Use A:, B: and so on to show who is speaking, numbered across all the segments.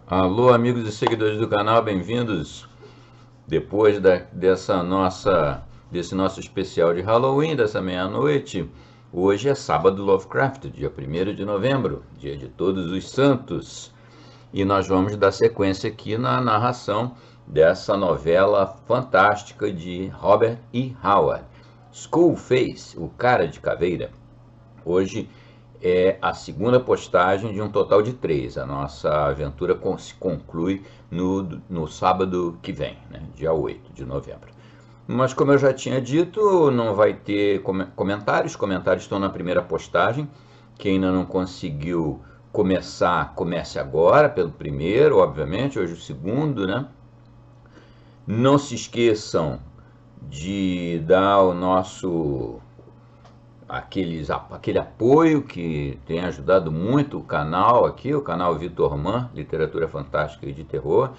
A: Alô, amigos e seguidores do canal, bem-vindos. Depois desse nosso especial de Halloween, dessa meia-noite, hoje é sábado Lovecraft, dia 1º de novembro, dia de Todos os Santos. E nós vamos dar sequência aqui na narração dessa novela fantástica de Robert E. Howard, Skullface, o Cara de Caveira. Hoje é a segunda postagem de um total de 3. A nossa aventura se conclui no sábado que vem, né, dia 8 de novembro. Mas como eu já tinha dito, não vai ter comentários. Comentários estão na primeira postagem. Quem ainda não conseguiu começar, comece agora pelo primeiro, obviamente, hoje o segundo, né? Não se esqueçam de dar o nosso aquele apoio que tem ajudado muito o canal aqui, o canal Vitor Man, Literatura Fantástica e de Terror.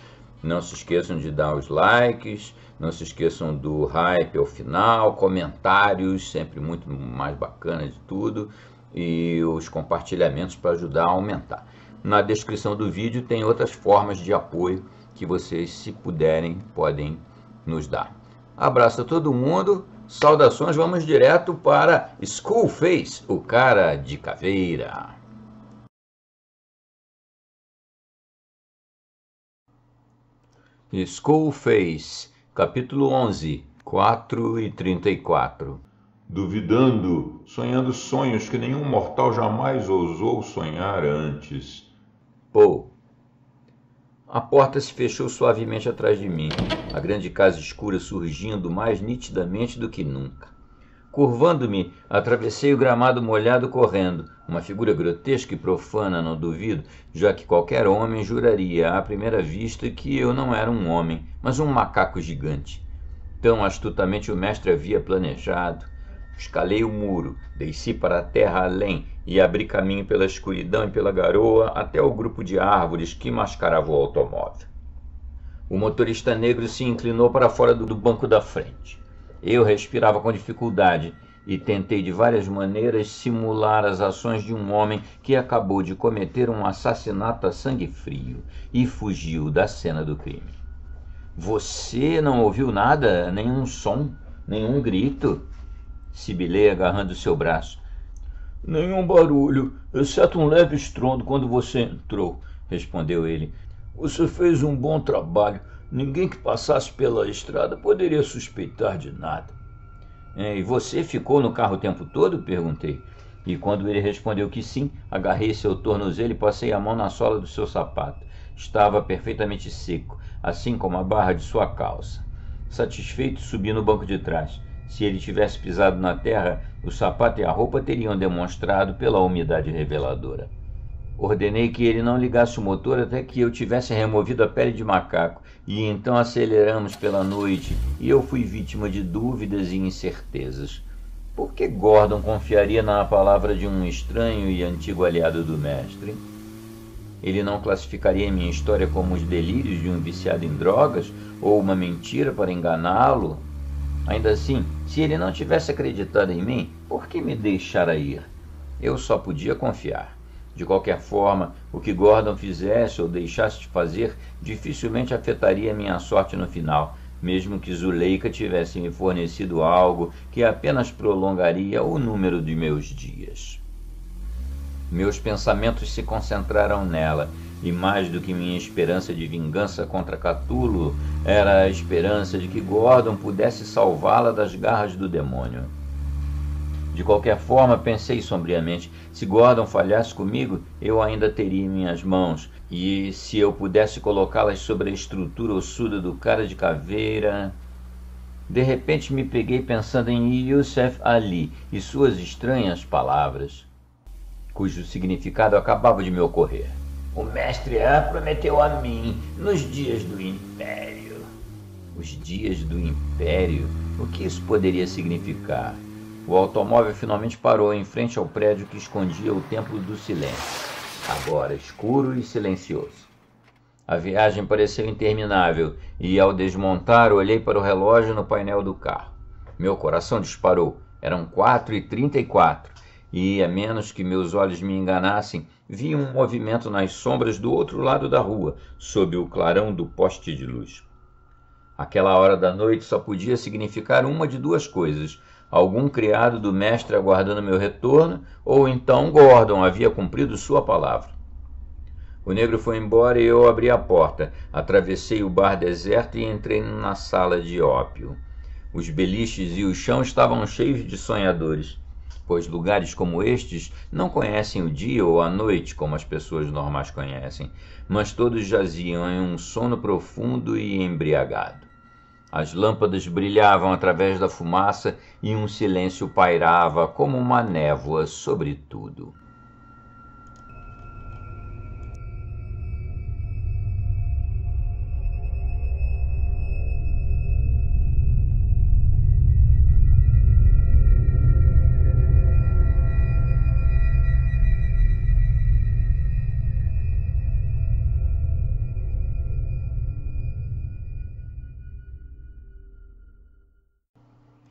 A: Não se esqueçam de dar os likes, não se esqueçam do hype ao final, comentários, sempre muito mais bacana de tudo, e os compartilhamentos para ajudar a aumentar. Na descrição do vídeo tem outras formas de apoio que vocês, se puderem, podem nos dar. Abraço a todo mundo. Saudações, vamos direto para Skullface, o Cara de Caveira. Skullface, capítulo 11, 4 e 34.
B: Duvidando, sonhando sonhos que nenhum mortal jamais ousou sonhar antes.
A: Poe. A porta se fechou suavemente atrás de mim, a grande casa escura surgindo mais nitidamente do que nunca. Curvando-me, atravessei o gramado molhado correndo, uma figura grotesca e profana, não duvido, já que qualquer homem juraria à primeira vista que eu não era um homem, mas um macaco gigante. Tão astutamente o mestre havia planejado. Escalei o muro, desci para a terra além e abri caminho pela escuridão e pela garoa até o grupo de árvores que mascarava o automóvel. O motorista negro se inclinou para fora do banco da frente. Eu respirava com dificuldade e tentei de várias maneiras simular as ações de um homem que acabou de cometer um assassinato a sangue frio e fugiu da cena do crime. Você não ouviu nada? Nenhum som? Nenhum grito? Sibilei agarrando seu braço.
C: Nenhum barulho, exceto um leve estrondo quando você entrou, respondeu ele. Você fez um bom trabalho. Ninguém que passasse pela estrada poderia suspeitar de nada.
A: E você ficou no carro o tempo todo? Perguntei. E quando ele respondeu que sim, agarrei seu tornozelo e passei a mão na sola do seu sapato. Estava perfeitamente seco, assim como a barra de sua calça. Satisfeito, subi no banco de trás. Se ele tivesse pisado na terra, o sapato e a roupa teriam demonstrado pela umidade reveladora. Ordenei que ele não ligasse o motor até que eu tivesse removido a pele de macaco, e então aceleramos pela noite, e eu fui vítima de dúvidas e incertezas. Por que Gordon confiaria na palavra de um estranho e antigo aliado do mestre? Ele não classificaria minha história como os delírios de um viciado em drogas, ou uma mentira para enganá-lo? Ainda assim, se ele não tivesse acreditado em mim, por que me deixara ir? Eu só podia confiar. De qualquer forma, o que Gordon fizesse ou deixasse de fazer dificilmente afetaria minha sorte no final, mesmo que Zuleika tivesse me fornecido algo que apenas prolongaria o número de meus dias. Meus pensamentos se concentraram nela, e mais do que minha esperança de vingança contra Catulo, era a esperança de que Gordon pudesse salvá-la das garras do demônio. De qualquer forma, pensei sombriamente, se Gordon falhasse comigo, eu ainda teria em minhas mãos, e se eu pudesse colocá-las sobre a estrutura ossuda do Cara de Caveira... De repente me peguei pensando em Yusuf Ali e suas estranhas palavras, cujo significado acabava de me ocorrer.
C: O mestre A prometeu a mim nos dias do Império.
A: Os dias do Império? O que isso poderia significar? O automóvel finalmente parou em frente ao prédio que escondia o Templo do Silêncio, agora escuro e silencioso. A viagem pareceu interminável e, ao desmontar, olhei para o relógio no painel do carro. Meu coração disparou. Eram 4h34 e, a menos que meus olhos me enganassem, vi um movimento nas sombras do outro lado da rua, sob o clarão do poste de luz. Aquela hora da noite só podia significar uma de duas coisas: algum criado do mestre aguardando meu retorno, ou então Gordon havia cumprido sua palavra. O negro foi embora e eu abri a porta, atravessei o bar deserto e entrei na sala de ópio. Os beliches e o chão estavam cheios de sonhadores, pois lugares como estes não conhecem o dia ou a noite como as pessoas normais conhecem, mas todos jaziam em um sono profundo e embriagado. As lâmpadas brilhavam através da fumaça e um silêncio pairava como uma névoa sobre tudo.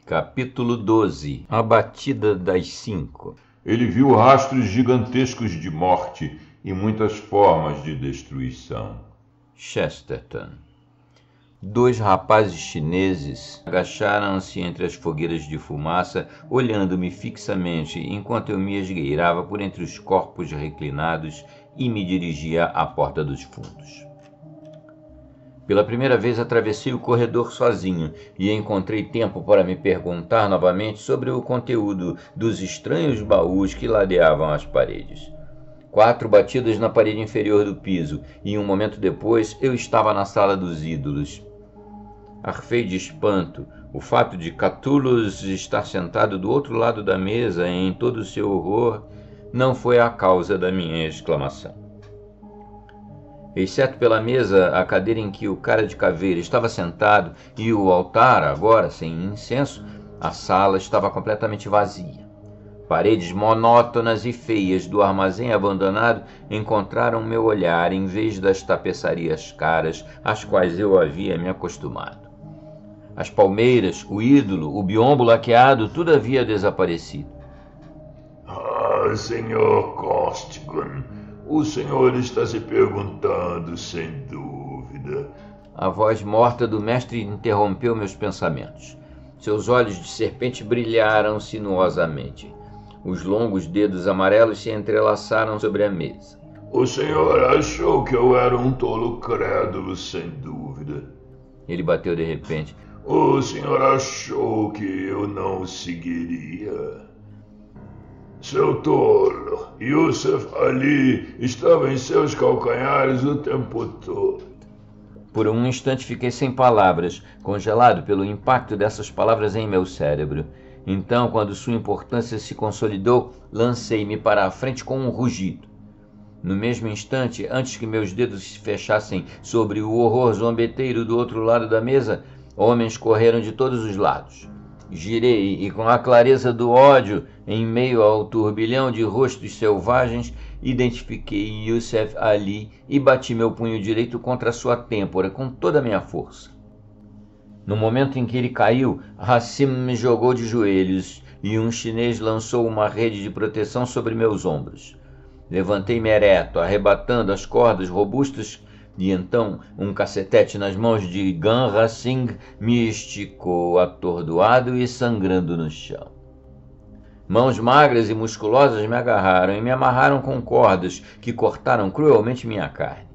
A: Capítulo 12. A batida das 5.
B: Ele viu rastros gigantescos de morte e muitas formas de destruição.
A: Chesterton. 2 rapazes chineses agacharam-se entre as fogueiras de fumaça, olhando-me fixamente enquanto eu me esgueirava por entre os corpos reclinados e me dirigia à porta dos fundos. Pela primeira vez atravessei o corredor sozinho e encontrei tempo para me perguntar novamente sobre o conteúdo dos estranhos baús que ladeavam as paredes. 4 batidas na parede inferior do piso e um momento depois eu estava na sala dos ídolos. Arfei de espanto. O fato de Catullus estar sentado do outro lado da mesa em todo o seu horror não foi a causa da minha exclamação. Exceto pela mesa, a cadeira em que o cara de caveira estava sentado e o altar, agora sem incenso, a sala estava completamente vazia. Paredes monótonas e feias do armazém abandonado encontraram meu olhar em vez das tapeçarias caras às quais eu havia me acostumado. As palmeiras, o ídolo, o biombo laqueado, tudo havia desaparecido.
B: Ah, Sr. Costigan, o senhor está se perguntando, sem dúvida.
A: A voz morta do mestre interrompeu meus pensamentos. Seus olhos de serpente brilharam sinuosamente. Os longos dedos amarelos se entrelaçaram sobre a mesa.
B: O senhor achou que eu era um tolo crédulo, sem dúvida.
A: Ele bateu de repente.
B: O senhor achou que eu não o seguiria. Seu tolo, Yusuf Ali estava em seus calcanhares o tempo todo.
A: Por um instante fiquei sem palavras, congelado pelo impacto dessas palavras em meu cérebro. Então, quando sua importância se consolidou, lancei-me para a frente com um rugido. No mesmo instante, antes que meus dedos se fechassem sobre o horror zombeteiro do outro lado da mesa, homens correram de todos os lados. Girei e, com a clareza do ódio, em meio ao turbilhão de rostos selvagens, identifiquei Yusuf Ali e bati meu punho direito contra sua têmpora com toda a minha força. No momento em que ele caiu, Hassim me jogou de joelhos e um chinês lançou uma rede de proteção sobre meus ombros. Levantei-me ereto, arrebatando as cordas robustas, e então um cacetete nas mãos de Ganra Singh me esticou atordoado e sangrando no chão. Mãos magras e musculosas me agarraram e me amarraram com cordas que cortaram cruelmente minha carne.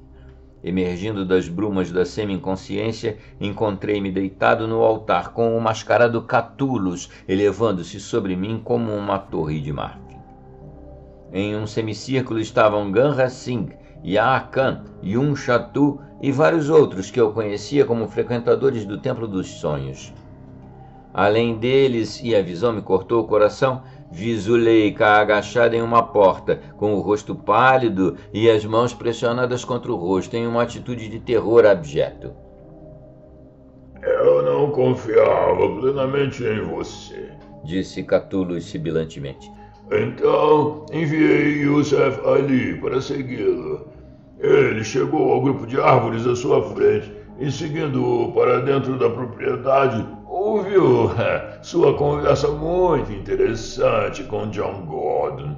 A: Emergindo das brumas da semi-inconsciência, encontrei-me deitado no altar com o mascarado Catullus elevando-se sobre mim como uma torre de marfim. Em um semicírculo estavam Ganra Singh, Yah Khan, Yun Shatu e vários outros que eu conhecia como frequentadores do Templo dos Sonhos. Além deles, e a visão me cortou o coração, vi Zuleika agachada em uma porta, com o rosto pálido e as mãos pressionadas contra o rosto em uma atitude de terror abjeto.
B: Eu não confiava plenamente em você,
A: disse Catullus sibilantemente.
B: Então enviei Yusuf Ali para segui-lo. Ele chegou ao grupo de árvores à sua frente e, seguindo-o para dentro da propriedade, ouviu sua conversa muito interessante com John Gordon.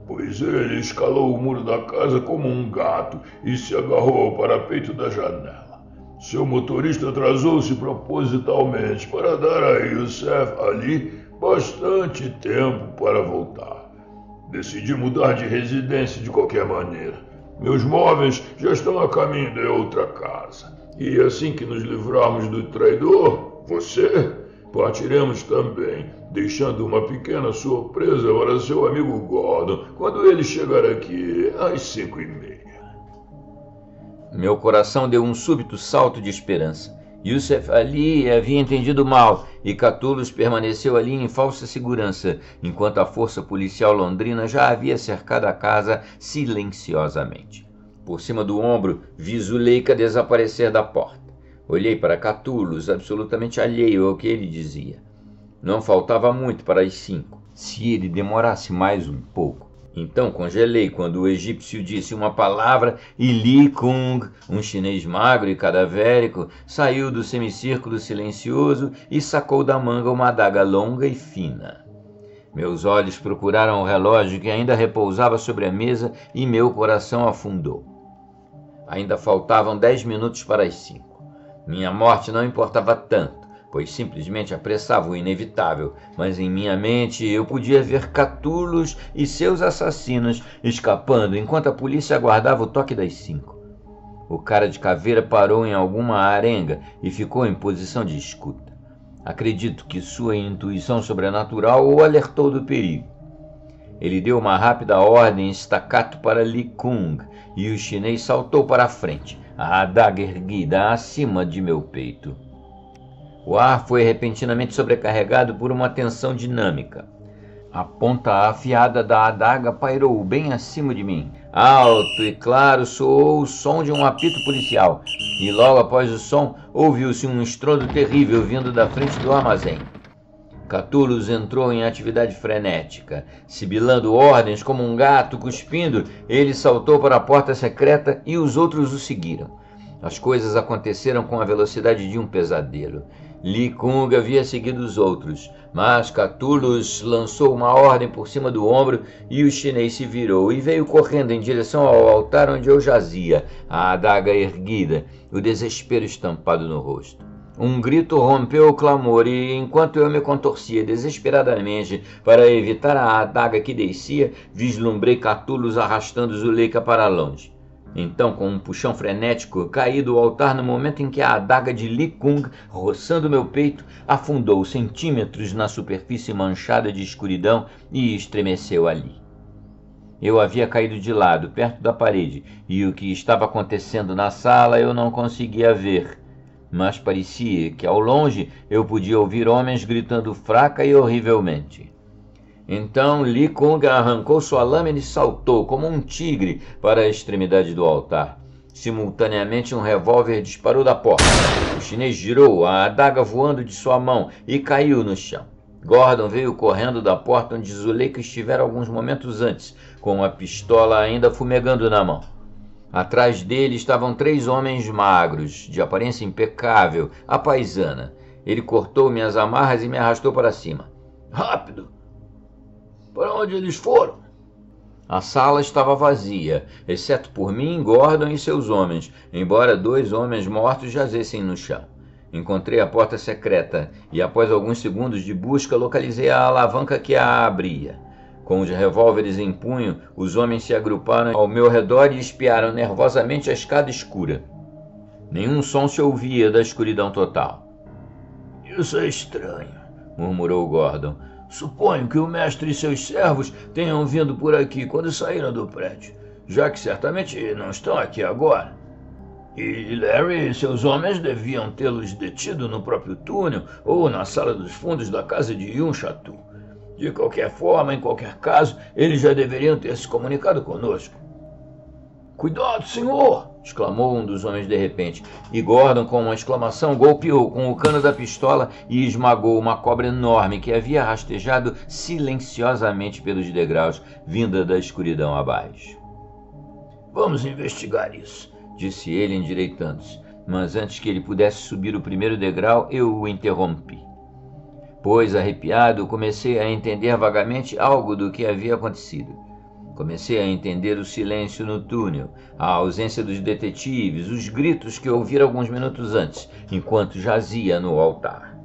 B: Pois ele escalou o muro da casa como um gato e se agarrou ao parapeito da janela. Seu motorista atrasou-se propositalmente para dar a Youssef Ali bastante tempo para voltar. Decidi mudar de residência de qualquer maneira. Meus móveis já estão a caminho de outra casa. E assim que nos livrarmos do traidor, você, partiremos também, deixando uma pequena surpresa para seu amigo Gordon quando ele chegar aqui às 5h30.
A: Meu coração deu um súbito salto de esperança. Youssef Ali havia entendido mal e Catullus permaneceu ali em falsa segurança, enquanto a força policial londrina já havia cercado a casa silenciosamente. Por cima do ombro, vi Zuleika desaparecer da porta. Olhei para Catullus, absolutamente alheio ao que ele dizia. Não faltava muito para as 5, se ele demorasse mais um pouco. Então congelei quando o egípcio disse uma palavra e Li Kung, um chinês magro e cadavérico, saiu do semicírculo silencioso e sacou da manga uma adaga longa e fina. Meus olhos procuraram o relógio que ainda repousava sobre a mesa e meu coração afundou. Ainda faltavam 10 minutos para as 5. Minha morte não importava tanto, pois simplesmente apressava o inevitável, mas em minha mente eu podia ver Catullus e seus assassinos escapando enquanto a polícia aguardava o toque das 5. O cara de caveira parou em alguma arenga e ficou em posição de escuta. Acredito que sua intuição sobrenatural o alertou do perigo. Ele deu uma rápida ordem staccato para Li Kung e o chinês saltou para a frente, a adaga erguida acima de meu peito. O ar foi repentinamente sobrecarregado por uma tensão dinâmica. A ponta afiada da adaga pairou bem acima de mim. Alto e claro soou o som de um apito policial, e logo após o som ouviu-se um estrondo terrível vindo da frente do armazém. Catullus entrou em atividade frenética. Sibilando ordens como um gato cuspindo, ele saltou para a porta secreta e os outros o seguiram. As coisas aconteceram com a velocidade de um pesadelo. Li Kung havia seguido os outros, mas Catullus lançou uma ordem por cima do ombro e o chinês se virou e veio correndo em direção ao altar onde eu jazia, a adaga erguida, o desespero estampado no rosto. Um grito rompeu o clamor e, enquanto eu me contorcia desesperadamente para evitar a adaga que descia, vislumbrei Catullus arrastando Zuleika para longe. Então, com um puxão frenético, caí do altar no momento em que a adaga de Li Kung, roçando meu peito, afundou centímetros na superfície manchada de escuridão e estremeceu ali. Eu havia caído de lado, perto da parede, e o que estava acontecendo na sala eu não conseguia ver, mas parecia que ao longe eu podia ouvir homens gritando fraca e horrivelmente. Então Li Kung arrancou sua lâmina e saltou, como um tigre, para a extremidade do altar. Simultaneamente um revólver disparou da porta. O chinês girou, a adaga voando de sua mão, e caiu no chão. Gordon veio correndo da porta onde Zuleika estivera alguns momentos antes, com a pistola ainda fumegando na mão. Atrás dele estavam 3 homens magros, de aparência impecável, à paisana. Ele cortou minhas amarras e me arrastou para cima.
C: Rápido! Para onde eles foram?
A: A sala estava vazia, exceto por mim, Gordon e seus homens, embora 2 homens mortos jazessem no chão. Encontrei a porta secreta e, após alguns segundos de busca, localizei a alavanca que a abria. Com os revólveres em punho, os homens se agruparam ao meu redor e espiaram nervosamente a escada escura. Nenhum som se ouvia da escuridão total.
C: Isso é estranho, murmurou Gordon. Suponho que o mestre e seus servos tenham vindo por aqui quando saíram do prédio, já que certamente não estão aqui agora. E Larry e seus homens deviam tê-los detido no próprio túnel ou na sala dos fundos da casa de Yun Shatu. De qualquer forma, em qualquer caso, eles já deveriam ter se comunicado conosco.
A: Cuidado, senhor! Exclamou um dos homens de repente, e Gordon, com uma exclamação, golpeou com o cano da pistola e esmagou uma cobra enorme que havia rastejado silenciosamente pelos degraus, vinda da escuridão abaixo.
C: Vamos investigar isso,
A: disse ele endireitando-se. mas antes que ele pudesse subir o primeiro degrau, eu o interrompi. Pois, arrepiado, comecei a entender vagamente algo do que havia acontecido. Comecei a entender o silêncio no túnel, a ausência dos detetives, os gritos que ouvira alguns minutos antes, enquanto jazia no altar.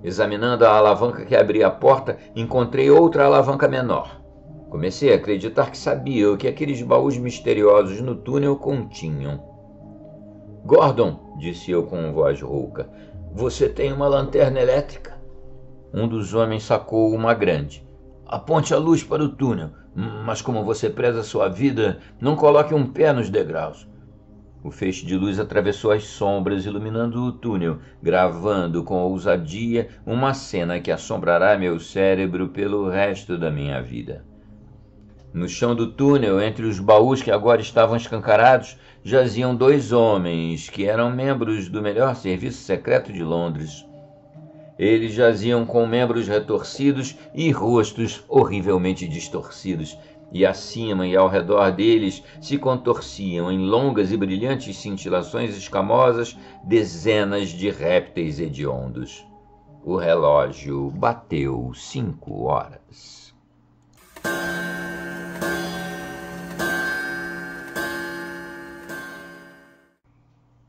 A: Examinando a alavanca que abria a porta, encontrei outra alavanca menor. Comecei a acreditar que sabia o que aqueles baús misteriosos no túnel continham. "Gordon", disse eu com voz rouca, "você tem uma lanterna elétrica?" Um dos homens sacou uma grande. "Aponte a luz para o túnel, mas como você preza sua vida, não coloque um pé nos degraus." O feixe de luz atravessou as sombras, iluminando o túnel, gravando com ousadia uma cena que assombrará meu cérebro pelo resto da minha vida. No chão do túnel, entre os baús que agora estavam escancarados, jaziam 2 homens que eram membros do melhor serviço secreto de Londres. Eles jaziam com membros retorcidos e rostos horrivelmente distorcidos, e acima e ao redor deles se contorciam em longas e brilhantes cintilações escamosas dezenas de répteis hediondos. O relógio bateu 5 horas.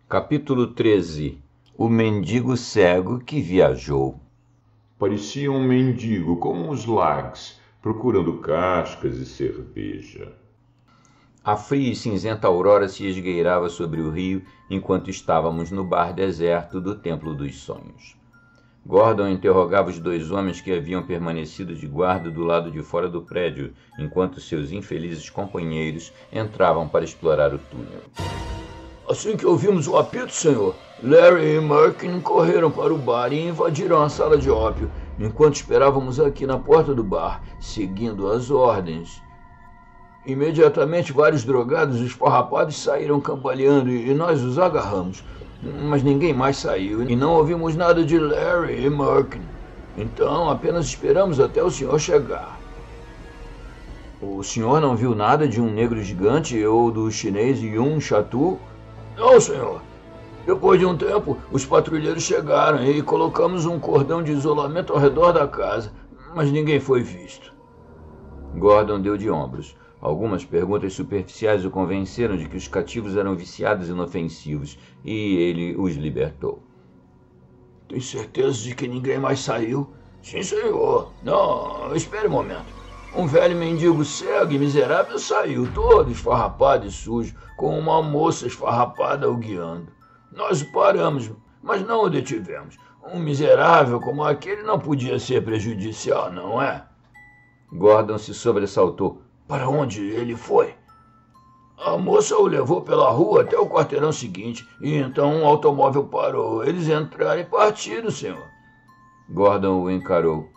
A: Capítulo 13. O mendigo cego que viajou.
B: Parecia um mendigo como os Lags, procurando cascas e cerveja.
A: A fria e cinzenta aurora se esgueirava sobre o rio enquanto estávamos no bar deserto do Templo dos Sonhos. Gordon interrogava os 2 homens que haviam permanecido de guarda do lado de fora do prédio, enquanto seus infelizes companheiros entravam para explorar o túnel.
C: "Assim que ouvimos o apito, senhor, Larry e Merkin correram para o bar e invadiram a sala de ópio, enquanto esperávamos aqui na porta do bar, seguindo as ordens. Imediatamente vários drogados esfarrapados saíram cambaleando e nós os agarramos, mas ninguém mais saiu e não ouvimos nada de Larry e Merkin. Então apenas esperamos até o senhor chegar." "O senhor não viu nada de um negro gigante ou do chinês Yun Shatu?" "Não, senhor. Depois de um tempo, os patrulheiros chegaram e colocamos um cordão de isolamento ao redor da casa, mas ninguém foi visto."
A: Gordon deu de ombros. Algumas perguntas superficiais o convenceram de que os cativos eram viciados e inofensivos, e ele os libertou.
C: "Tem certeza de que ninguém mais saiu?" "Sim, senhor. Não, espere um momento. Um velho mendigo cego e miserável saiu, todo esfarrapado e sujo, com uma moça esfarrapada o guiando. Nós o paramos, mas não o detivemos. Um miserável como aquele não podia ser prejudicial, não é?"
A: Gordon se sobressaltou.
C: "Para onde ele foi?" "A moça o levou pela rua até o quarteirão seguinte, e então um automóvel parou. Eles entraram e partiram, senhor."
A: Gordon o encarou.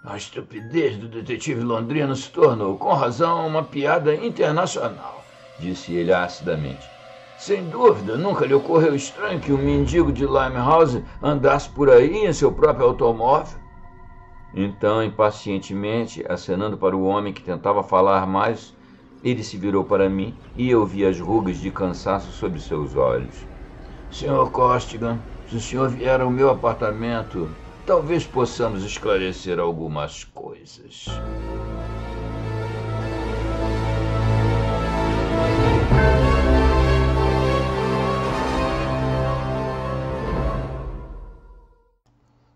C: A estupidez do detetive londrino se tornou, com razão, uma piada internacional, disse ele acidamente. "Sem dúvida, nunca lhe ocorreu estranho que um mendigo de Limehouse andasse por aí em seu próprio automóvel?"
A: Então, impacientemente, acenando para o homem que tentava falar mais, ele se virou para mim e eu vi as rugas de cansaço sob seus olhos.
C: "Sr. Costigan, se o senhor vier ao meu apartamento, talvez possamos esclarecer algumas coisas."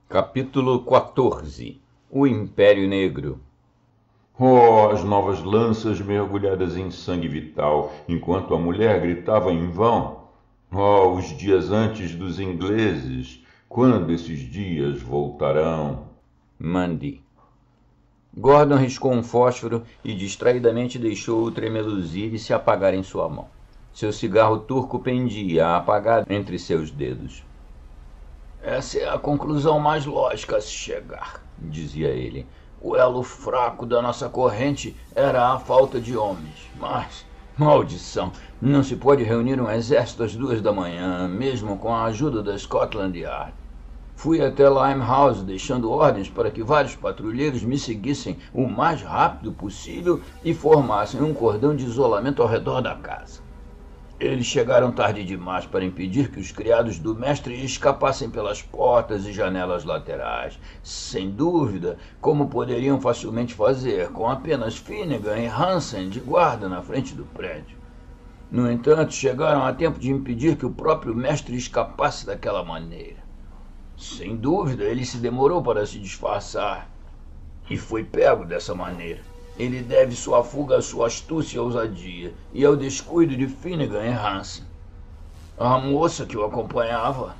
A: Capítulo 14. O Império Negro.
B: Oh, as novas lanças mergulhadas em sangue vital, enquanto a mulher gritava em vão. Oh, os dias antes dos ingleses. Quando esses dias voltarão?
A: Mandy. Gordon riscou um fósforo e distraidamente deixou-o tremeluzir e se apagar em sua mão. Seu cigarro turco pendia, apagado entre seus dedos.
C: "Essa é a conclusão mais lógica a se chegar", dizia ele. "O elo fraco da nossa corrente era a falta de homens. Mas, maldição, não se pode reunir um exército às 2 da manhã, mesmo com a ajuda da Scotland Yard. Fui até Limehouse, deixando ordens para que vários patrulheiros me seguissem o mais rápido possível e formassem um cordão de isolamento ao redor da casa. Eles chegaram tarde demais para impedir que os criados do mestre escapassem pelas portas e janelas laterais. Sem dúvida, como poderiam facilmente fazer, com apenas Finnegan e Hansen de guarda na frente do prédio. No entanto, chegaram a tempo de impedir que o próprio mestre escapasse daquela maneira. Sem dúvida, ele se demorou para se disfarçar e foi pego dessa maneira. Ele deve sua fuga à sua astúcia e ousadia, e ao descuido de Finnegan e Hansen. A moça que o acompanhava...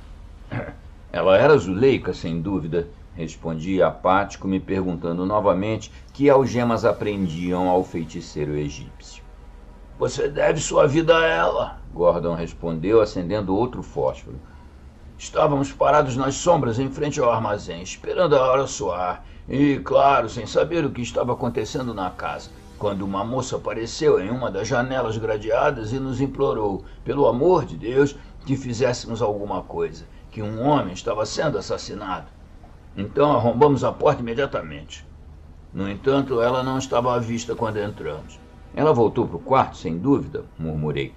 A: Ela era Zuleika, sem dúvida, respondi apático, me perguntando novamente que algemas aprendiam ao feiticeiro egípcio.
C: Você deve sua vida a ela,
A: Gordon respondeu, acendendo outro fósforo.
C: Estávamos parados nas sombras em frente ao armazém, esperando a hora soar. E, claro, sem saber o que estava acontecendo na casa, quando uma moça apareceu em uma das janelas gradeadas e nos implorou, pelo amor de Deus, que fizéssemos alguma coisa, que um homem estava sendo assassinado. Então arrombamos a porta imediatamente. No entanto, ela não estava à vista quando entramos.
A: Ela voltou para o quarto, sem dúvida, murmurei,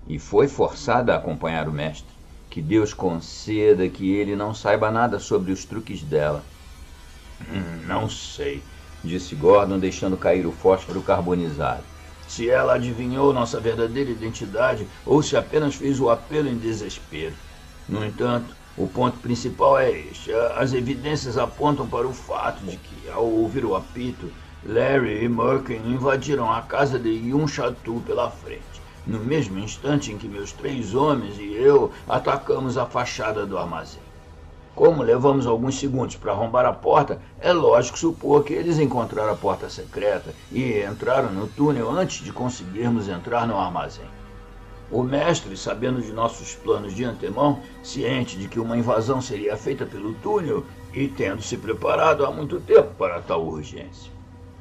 A: e foi forçada a acompanhar o mestre. Que Deus conceda que ele não saiba nada sobre os truques dela.
C: Não sei,
A: disse Gordon, deixando cair o fósforo carbonizado.
C: Se ela adivinhou nossa verdadeira identidade ou se apenas fez o apelo em desespero. No entanto, o ponto principal é este. As evidências apontam para o fato de que, ao ouvir o apito, Larry e Merkin invadiram a casa de Yun Shatu pela frente, no mesmo instante em que meus 3 homens e eu atacamos a fachada do armazém. Como levamos alguns segundos para arrombar a porta, é lógico supor que eles encontraram a porta secreta e entraram no túnel antes de conseguirmos entrar no armazém. O mestre, sabendo de nossos planos de antemão, ciente de que uma invasão seria feita pelo túnel e tendo se preparado há muito tempo para tal urgência.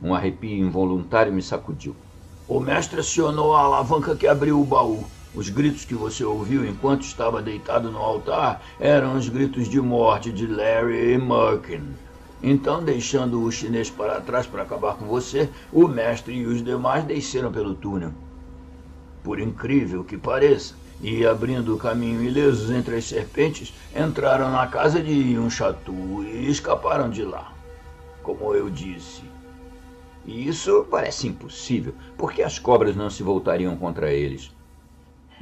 A: Um arrepio involuntário me sacudiu.
C: O mestre acionou a alavanca que abriu o baú. Os gritos que você ouviu enquanto estava deitado no altar eram os gritos de morte de Larry e Merkin. Então, deixando o chinês para trás para acabar com você, o mestre e os demais desceram pelo túnel. Por incrível que pareça, e abrindo o caminho ilesos entre as serpentes, entraram na casa de Yun Shatu e escaparam de lá. Como eu disse.
A: E isso parece impossível, porque as cobras não se voltariam contra eles.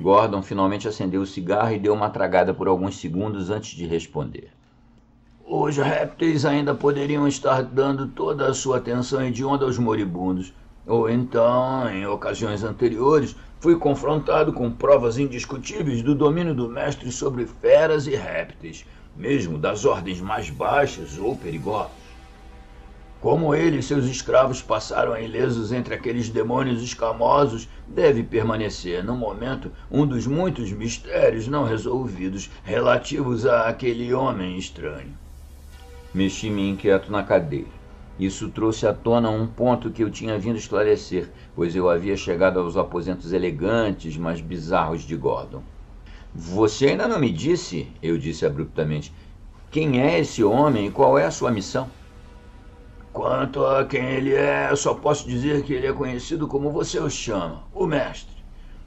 A: Gordon finalmente acendeu o cigarro e deu uma tragada por alguns segundos antes de responder.
C: Os répteis ainda poderiam estar dando toda a sua atenção hedionda aos moribundos. Ou então, em ocasiões anteriores, fui confrontado com provas indiscutíveis do domínio do mestre sobre feras e répteis, mesmo das ordens mais baixas ou perigosas. Como ele e seus escravos passaram ilesos entre aqueles demônios escamosos, deve permanecer, no momento, um dos muitos mistérios não resolvidos relativos àquele homem estranho.
A: Mexi-me inquieto na cadeira. Isso trouxe à tona um ponto que eu tinha vindo esclarecer, pois eu havia chegado aos aposentos elegantes, mas bizarros de Gordon. Você ainda não me disse, eu disse abruptamente, quem é esse homem e qual é a sua missão?
C: Quanto a quem ele é, eu só posso dizer que ele é conhecido como você o chama, o mestre.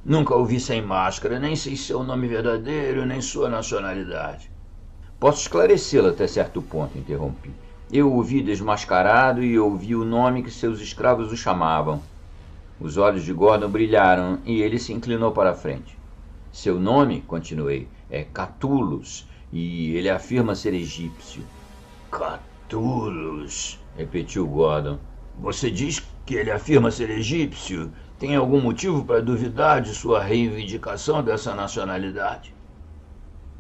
C: Nunca o vi sem máscara, nem sei seu nome verdadeiro, nem sua nacionalidade.
A: Posso esclarecê-lo até certo ponto, interrompi. Eu o vi desmascarado e ouvi o nome que seus escravos o chamavam. Os olhos de Gordon brilharam e ele se inclinou para a frente. Seu nome, continuei, é Catullus, e ele afirma ser egípcio.
C: Catullus,
A: repetiu Gordon.
C: Você diz que ele afirma ser egípcio? Tem algum motivo para duvidar de sua reivindicação dessa nacionalidade?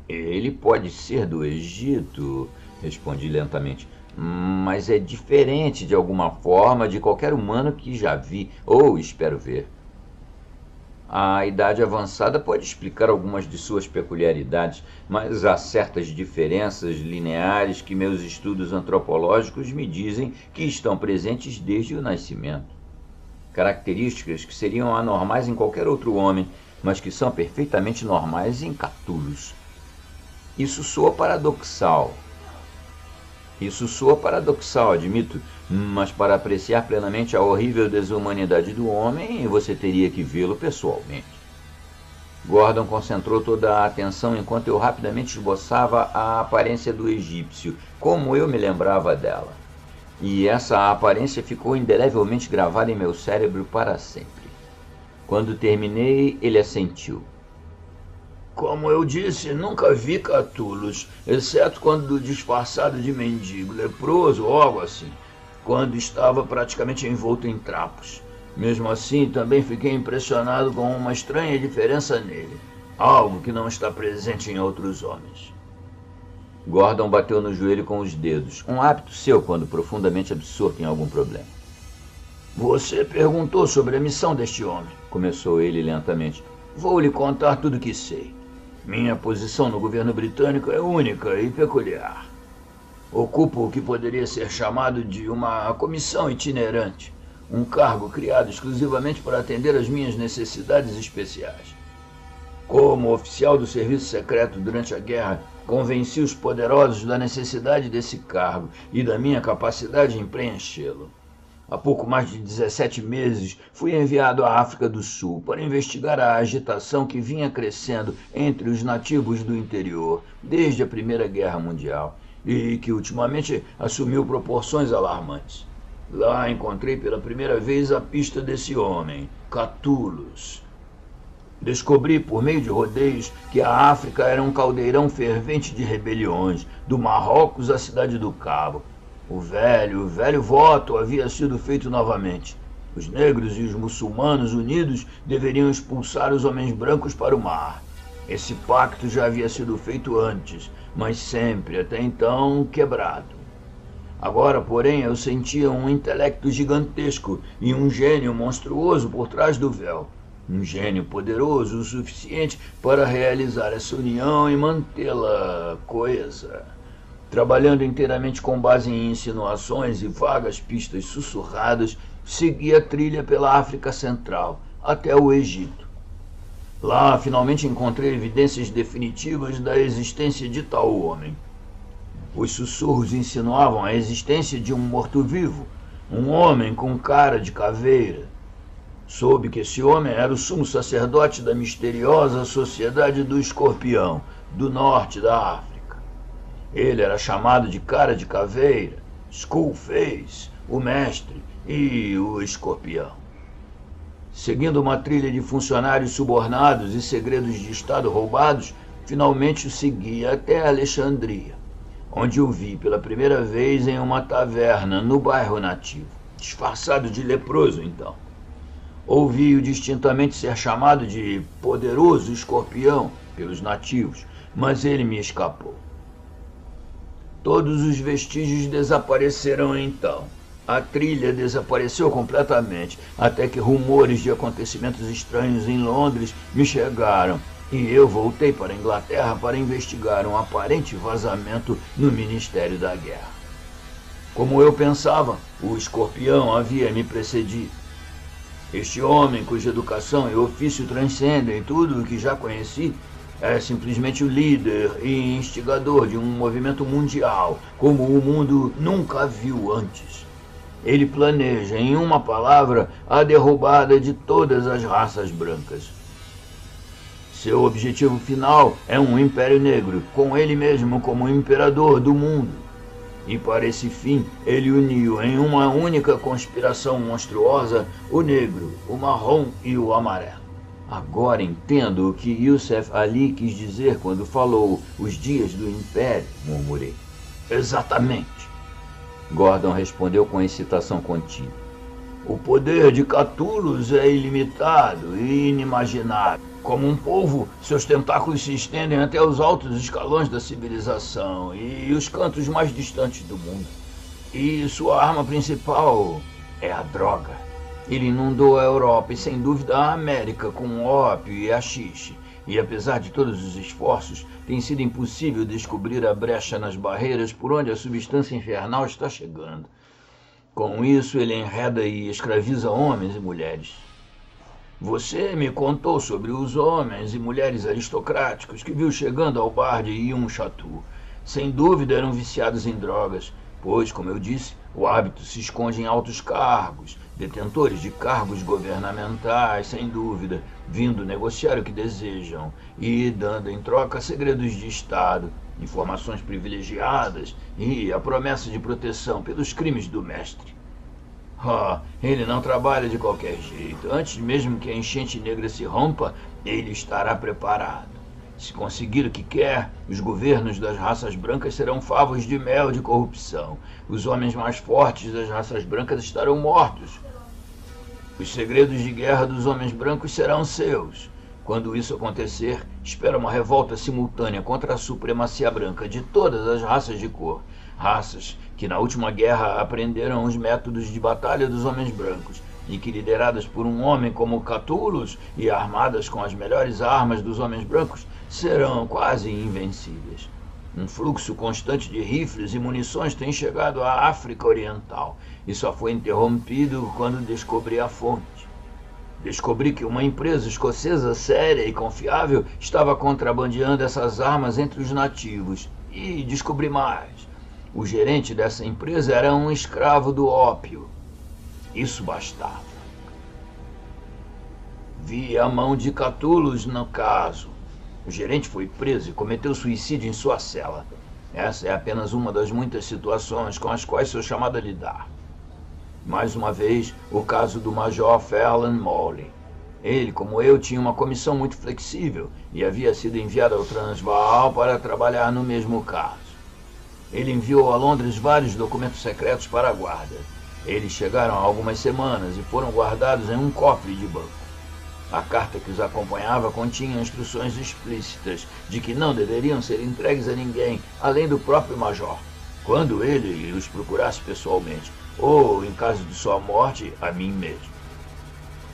A: Ele pode ser do Egito, respondi lentamente, mas é diferente de alguma forma de qualquer humano que já vi ou espero ver. A idade avançada pode explicar algumas de suas peculiaridades, mas há certas diferenças lineares que meus estudos antropológicos me dizem que estão presentes desde o nascimento. Características que seriam anormais em qualquer outro homem, mas que são perfeitamente normais em Catullus. Isso soa paradoxal, admito, mas para apreciar plenamente a horrível desumanidade do homem, você teria que vê-lo pessoalmente. Gordon concentrou toda a atenção enquanto eu rapidamente esboçava a aparência do egípcio, como eu me lembrava dela. E essa aparência ficou indelevelmente gravada em meu cérebro para sempre. Quando terminei, ele assentiu.
C: Como eu disse, nunca vi Catullus, exceto quando disfarçado de mendigo, leproso ou algo assim, quando estava praticamente envolto em trapos. Mesmo assim, também fiquei impressionado com uma estranha diferença nele, algo que não está presente em outros homens.
A: Gordon bateu no joelho com os dedos, um hábito seu quando profundamente absorto em algum problema.
C: Você perguntou sobre a missão deste homem, começou ele lentamente. Vou lhe contar tudo o que sei. Minha posição no governo britânico é única e peculiar. Ocupo o que poderia ser chamado de uma comissão itinerante, um cargo criado exclusivamente para atender às minhas necessidades especiais. Como oficial do serviço secreto durante a guerra, convenci os poderosos da necessidade desse cargo e da minha capacidade em preenchê-lo. Há pouco mais de 17 meses, fui enviado à África do Sul para investigar a agitação que vinha crescendo entre os nativos do interior desde a Primeira Guerra Mundial e que ultimamente assumiu proporções alarmantes. Lá encontrei pela primeira vez a pista desse homem, Catullus. Descobri por meio de rodeios que a África era um caldeirão fervente de rebeliões, do Marrocos à Cidade do Cabo. O velho voto havia sido feito novamente. Os negros e os muçulmanos unidos deveriam expulsar os homens brancos para o mar. Esse pacto já havia sido feito antes, mas sempre, até então, quebrado. Agora, porém, eu sentia um intelecto gigantesco e um gênio monstruoso por trás do véu. Um gênio poderoso o suficiente para realizar essa união e mantê-la coesa. Trabalhando inteiramente com base em insinuações e vagas pistas sussurradas, segui a trilha pela África Central, até o Egito. Lá, finalmente encontrei evidências definitivas da existência de tal homem. Os sussurros insinuavam a existência de um morto-vivo, um homem com cara de caveira. Soube que esse homem era o sumo sacerdote da misteriosa Sociedade do Escorpião, do norte da África. Ele era chamado de Cara de Caveira, Skullface, o Mestre e o Escorpião. Seguindo uma trilha de funcionários subornados e segredos de Estado roubados, finalmente o segui até Alexandria, onde o vi pela primeira vez em uma taverna no bairro nativo, disfarçado de leproso então. Ouvi-o distintamente ser chamado de Poderoso Escorpião pelos nativos, mas ele me escapou. Todos os vestígios desapareceram então. A trilha desapareceu completamente, até que rumores de acontecimentos estranhos em Londres me chegaram, e eu voltei para a Inglaterra para investigar um aparente vazamento no Ministério da Guerra. Como eu pensava, o Escorpião havia me precedido. Este homem, cuja educação e ofício transcendem tudo o que já conheci, é simplesmente o líder e instigador de um movimento mundial, como o mundo nunca viu antes. Ele planeja, em uma palavra, a derrubada de todas as raças brancas. Seu objetivo final é um império negro, com ele mesmo como imperador do mundo. E para esse fim, ele uniu em uma única conspiração monstruosa o negro, o marrom e o amarelo. Agora entendo o que Yusuf Ali quis dizer quando falou os dias do Império, murmurei. Exatamente. Gordon respondeu com excitação contínua. O poder de Catullus é ilimitado e inimaginável. Como um polvo, seus tentáculos se estendem até os altos escalões da civilização e os cantos mais distantes do mundo. E sua arma principal é a droga. Ele inundou a Europa e, sem dúvida, a América com ópio e haxixe. E, apesar de todos os esforços, tem sido impossível descobrir a brecha nas barreiras por onde a substância infernal está chegando. Com isso, ele enreda e escraviza homens e mulheres. Você me contou sobre os homens e mulheres aristocráticos que viu chegando ao bar de Yum Chatou. Sem dúvida eram viciados em drogas, pois, como eu disse, O hábito se esconde em altos cargos, detentores de cargos governamentais, sem dúvida, vindo negociar o que desejam e dando em troca segredos de Estado, informações privilegiadas e a promessa de proteção pelos crimes do mestre. Ele não trabalha de qualquer jeito. Antes mesmo que a enchente negra se rompa, ele estará preparado. Se conseguir o que quer, os governos das raças brancas serão favos de mel de corrupção. Os homens mais fortes das raças brancas estarão mortos. Os segredos de guerra dos homens brancos serão seus. Quando isso acontecer, espera uma revolta simultânea contra a supremacia branca de todas as raças de cor. Raças que na última guerra aprenderam os métodos de batalha dos homens brancos e que, lideradas por um homem como Catullus e armadas com as melhores armas dos homens brancos, serão quase invencíveis. Um fluxo constante de rifles e munições tem chegado à África Oriental e só foi interrompido quando descobri a fonte. Descobri que uma empresa escocesa séria e confiável estava contrabandeando essas armas entre os nativos. E descobri mais. O gerente dessa empresa era um escravo do ópio. Isso bastava. Vi a mão de Catullus no caso. O gerente foi preso e cometeu suicídio em sua cela. Essa é apenas uma das muitas situações com as quais sou chamado a lidar. Mais uma vez, o caso do Major Ferland Morley. Ele, como eu, tinha uma comissão muito flexível e havia sido enviado ao Transvaal para trabalhar no mesmo caso. Ele enviou a Londres vários documentos secretos para a guarda. Eles chegaram há algumas semanas e foram guardados em um cofre de banco. A carta que os acompanhava continha instruções explícitas de que não deveriam ser entregues a ninguém, além do próprio Major, quando ele os procurasse pessoalmente, ou, em caso de sua morte, a mim mesmo.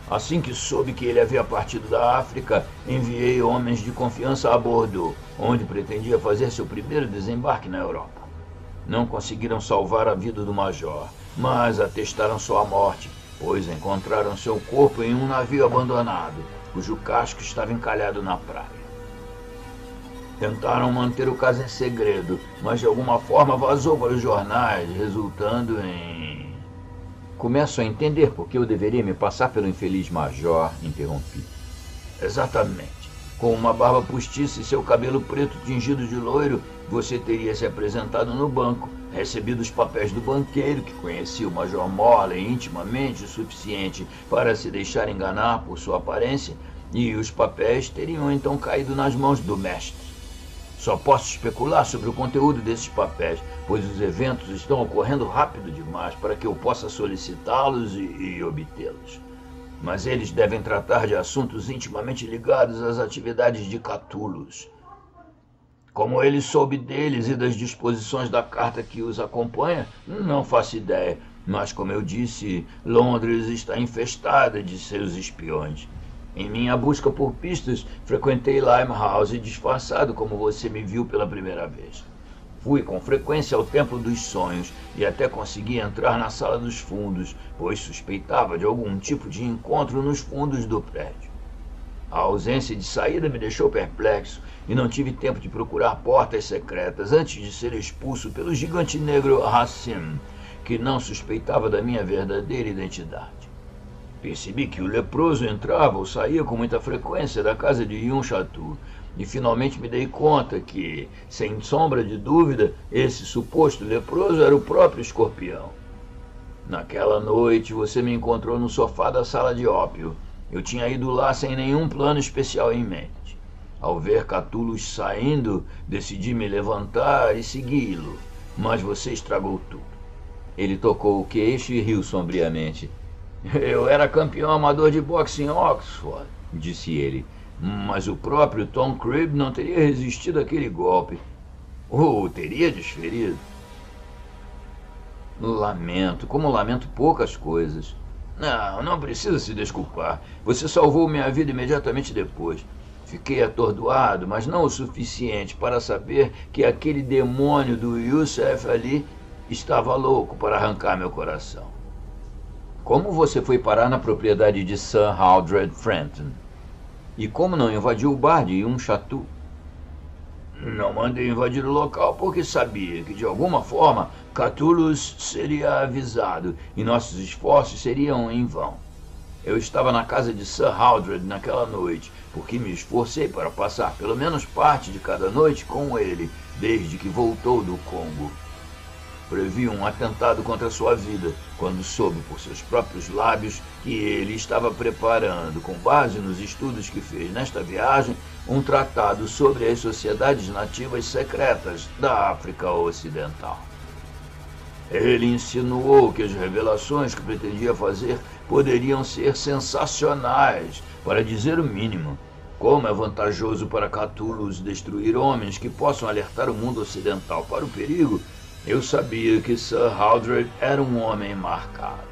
C: Assim que soube que ele havia partido da África, enviei homens de confiança a Bordeaux, onde pretendia fazer seu primeiro desembarque na Europa. Não conseguiram salvar a vida do Major, mas atestaram sua morte, pois encontraram seu corpo em um navio abandonado, cujo casco estava encalhado na praia. Tentaram manter o caso em segredo, mas de alguma forma vazou para os jornais, resultando em...
A: Começo a entender por que eu deveria me passar pelo infeliz Major, interrompi.
C: Exatamente. Com uma barba postiça e seu cabelo preto tingido de loiro, você teria se apresentado no banco, recebido os papéis do banqueiro, que conhecia o Major Morley intimamente o suficiente para se deixar enganar por sua aparência, e os papéis teriam então caído nas mãos do mestre. Só posso especular sobre o conteúdo desses papéis, pois os eventos estão ocorrendo rápido demais para que eu possa solicitá-los e obtê-los. Mas eles devem tratar de assuntos intimamente ligados às atividades de Catullus. Como ele soube deles e das disposições da carta que os acompanha, não faço ideia, mas como eu disse, Londres está infestada de seus espiões. Em minha busca por pistas, frequentei Limehouse disfarçado como você me viu pela primeira vez. Fui com frequência ao Templo dos Sonhos e até consegui entrar na Sala dos Fundos, pois suspeitava de algum tipo de encontro nos fundos do prédio. A ausência de saída me deixou perplexo e não tive tempo de procurar portas secretas antes de ser expulso pelo gigante negro Hassim, que não suspeitava da minha verdadeira identidade. Percebi que o leproso entrava ou saía com muita frequência da casa de Yun Chatu, e finalmente me dei conta que, sem sombra de dúvida, esse suposto leproso era o próprio Escorpião. Naquela noite você me encontrou no sofá da sala de ópio. Eu tinha ido lá sem nenhum plano especial em mente. Ao ver Catullus saindo, decidi me levantar e segui-lo, mas você estragou tudo.
A: Ele tocou o queixo e riu sombriamente.
C: Eu era campeão amador de boxe em Oxford, disse ele, mas o próprio Tom Cribb não teria resistido àquele golpe. Ou teria desferido.
A: Lamento, como lamento poucas coisas.
C: Não precisa se desculpar. Você salvou minha vida imediatamente depois. Fiquei atordoado, mas não o suficiente para saber que aquele demônio do Yusuf Ali estava louco para arrancar meu coração.
A: Como você foi parar na propriedade de Sir Haldred Frenton? E como não invadiu o bar de Yun Chatu?
C: Não mandei invadir o local porque sabia que, de alguma forma, Catullus seria avisado e nossos esforços seriam em vão. Eu estava na casa de Sir Haldred naquela noite, porque me esforcei para passar pelo menos parte de cada noite com ele, desde que voltou do Congo. Previ um atentado contra sua vida, quando soube por seus próprios lábios que ele estava preparando, com base nos estudos que fez nesta viagem, um tratado sobre as sociedades nativas secretas da África Ocidental. Ele insinuou que as revelações que pretendia fazer poderiam ser sensacionais, para dizer o mínimo. Como é vantajoso para Catullus destruir homens que possam alertar o mundo ocidental para o perigo, eu sabia que Sir Haldred era um homem marcado.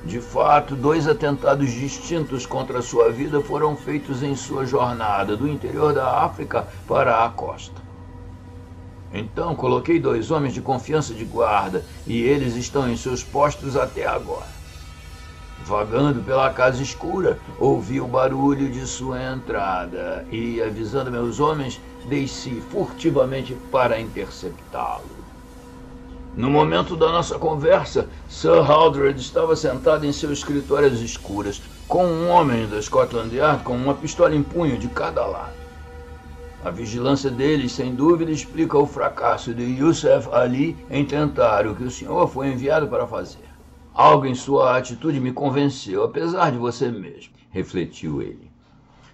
C: De fato, 2 atentados distintos contra sua vida foram feitos em sua jornada do interior da África para a costa. Então, coloquei 2 homens de confiança de guarda e eles estão em seus postos até agora. Vagando pela casa escura, ouvi o barulho de sua entrada e, avisando meus homens, desci furtivamente para interceptá-lo. No momento da nossa conversa, Sir Haldred estava sentado em seu escritório às escuras, com um homem da Scotland Yard com uma pistola em punho de cada lado. A vigilância deles, sem dúvida, explica o fracasso de Yusuf Ali em tentar o que o senhor foi enviado para fazer. Algo em sua atitude me convenceu, apesar de você mesmo, refletiu ele.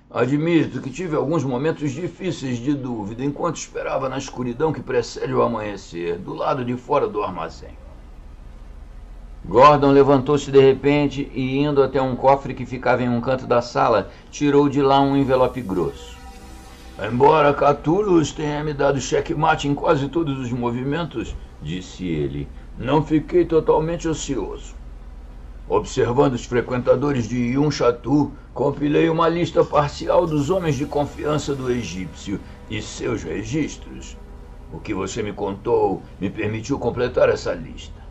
C: Admito que tive alguns momentos difíceis de dúvida enquanto esperava na escuridão que precede o amanhecer, do lado de fora do armazém. Gordon levantou-se de repente e, indo até um cofre que ficava em um canto da sala, tirou de lá um envelope grosso. Embora Catullus tenha me dado checkmate em quase todos os movimentos, disse ele, não fiquei totalmente ocioso. Observando os frequentadores de Yunchatu, compilei uma lista parcial dos homens de confiança do egípcio e seus registros. O que você me contou me permitiu completar essa lista.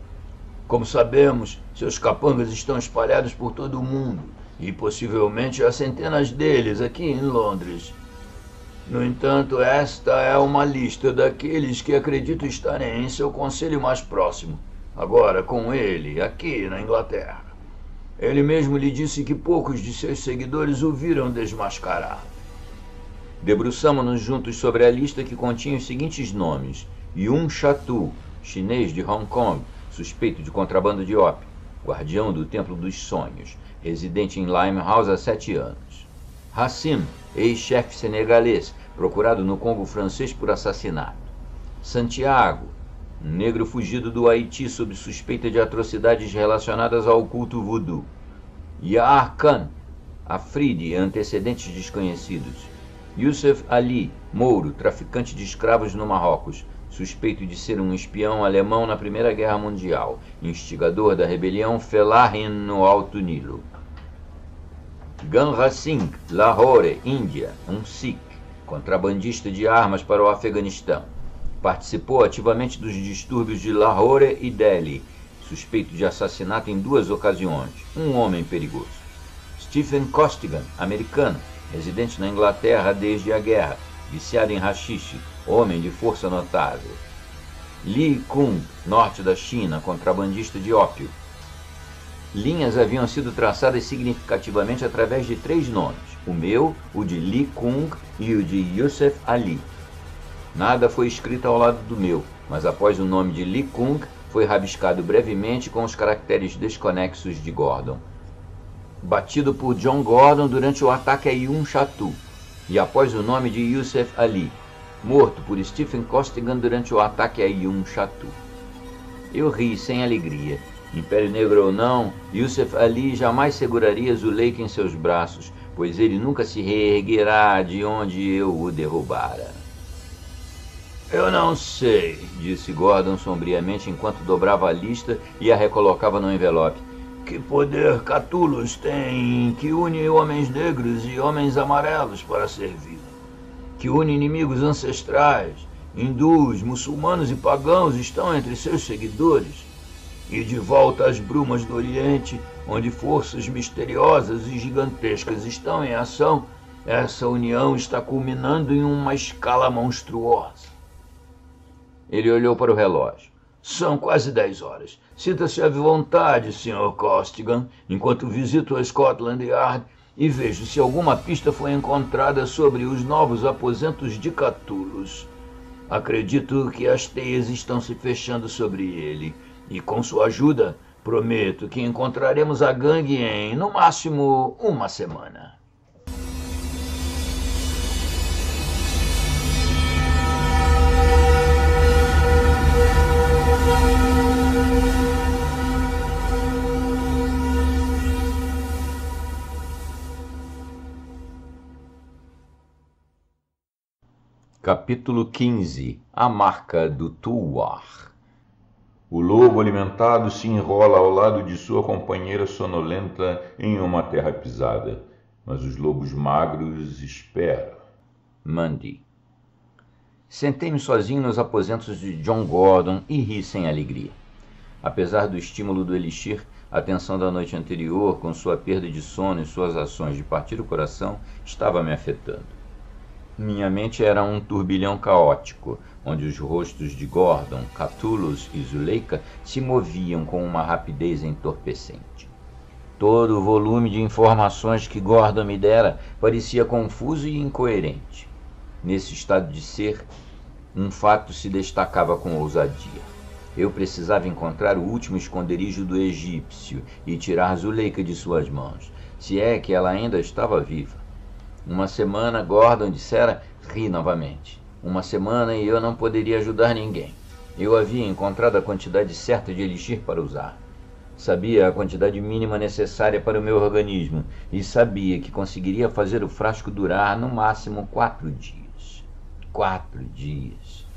C: Como sabemos, seus capangas estão espalhados por todo o mundo e possivelmente há centenas deles aqui em Londres. No entanto, esta é uma lista daqueles que acredito estarem em seu conselho mais próximo, agora com ele, aqui na Inglaterra. Ele mesmo lhe disse que poucos de seus seguidores o viram desmascarado. Debruçamo-nos juntos sobre a lista que continha os seguintes nomes: Yunchatu, chinês de Hong Kong, suspeito de contrabando de ópio, guardião do Templo dos Sonhos, residente em Limehouse há 7 anos. Hassim, ex-chefe senegalês, procurado no Congo francês por assassinato. Santiago, um negro fugido do Haiti sob suspeita de atrocidades relacionadas ao culto voodoo. Yahar Khan, Afridi, antecedentes desconhecidos. Yusuf Ali, mouro, traficante de escravos no Marrocos, suspeito de ser um espião alemão na Primeira Guerra Mundial, instigador da rebelião Felahin no Alto Nilo. Ganra Singh, Lahore, Índia, um Sikh, contrabandista de armas para o Afeganistão. Participou ativamente dos distúrbios de Lahore e Delhi, suspeito de assassinato em 2 ocasiões, um homem perigoso. Stephen Costigan, americano, residente na Inglaterra desde a guerra, viciado em haxixe, homem de força notável. Li Kung, norte da China, contrabandista de ópio. Linhas haviam sido traçadas significativamente através de 3 nomes, o meu, o de Li Kung e o de Yusuf Ali. Nada foi escrito ao lado do meu, mas após o nome de Li Kung, foi rabiscado brevemente com os caracteres desconexos de Gordon. Batido por John Gordon durante o ataque a Yunchatu, e após o nome de Yusuf Ali, morto por Stephen Costigan durante o ataque a Yunchatu. Eu ri sem alegria. Império Negro ou não, Yusuf Ali jamais seguraria Zuleika em seus braços, pois ele nunca se reerguerá de onde eu o derrubara. Eu não sei, disse Gordon sombriamente enquanto dobrava a lista e a recolocava no envelope. Que poder Catullus tem que une homens negros e homens amarelos para servir? Que une inimigos ancestrais, hindus, muçulmanos e pagãos estão entre seus seguidores? E de volta às brumas do Oriente, onde forças misteriosas e gigantescas estão em ação, Essa união está culminando em uma escala monstruosa. Ele olhou para o relógio. São quase 10 horas. Sinta-se à vontade, Sr. Costigan, enquanto visito a Scotland Yard e vejo se alguma pista foi encontrada sobre os novos aposentos de Catullus. Acredito que as teias estão se fechando sobre ele, e com sua ajuda, prometo que encontraremos a gangue em, no máximo, uma semana.
A: Capítulo 15. A marca do Tulwar. O lobo alimentado se enrola ao lado de sua companheira sonolenta em uma terra pisada, mas os lobos magros esperam. Mandy. Sentei-me sozinho nos aposentos de John Gordon e ri sem alegria. Apesar do estímulo do elixir, a tensão da noite anterior, com sua perda de sono e suas ações de partir o coração, estava me afetando. Minha mente era um turbilhão caótico, onde os rostos de Gordon, Catullus e Zuleika se moviam com uma rapidez entorpecente. Todo o volume de informações que Gordon me dera parecia confuso e incoerente. Nesse estado de ser, um fato se destacava com ousadia. Eu precisava encontrar o último esconderijo do egípcio e tirar Zuleika de suas mãos, se é que ela ainda estava viva. Uma semana, Gordon dissera, ri novamente. Uma semana e eu não poderia ajudar ninguém. Eu havia encontrado a quantidade certa de elixir para usar. Sabia a quantidade mínima necessária para o meu organismo e sabia que conseguiria fazer o frasco durar no máximo 4 dias. 4 dias.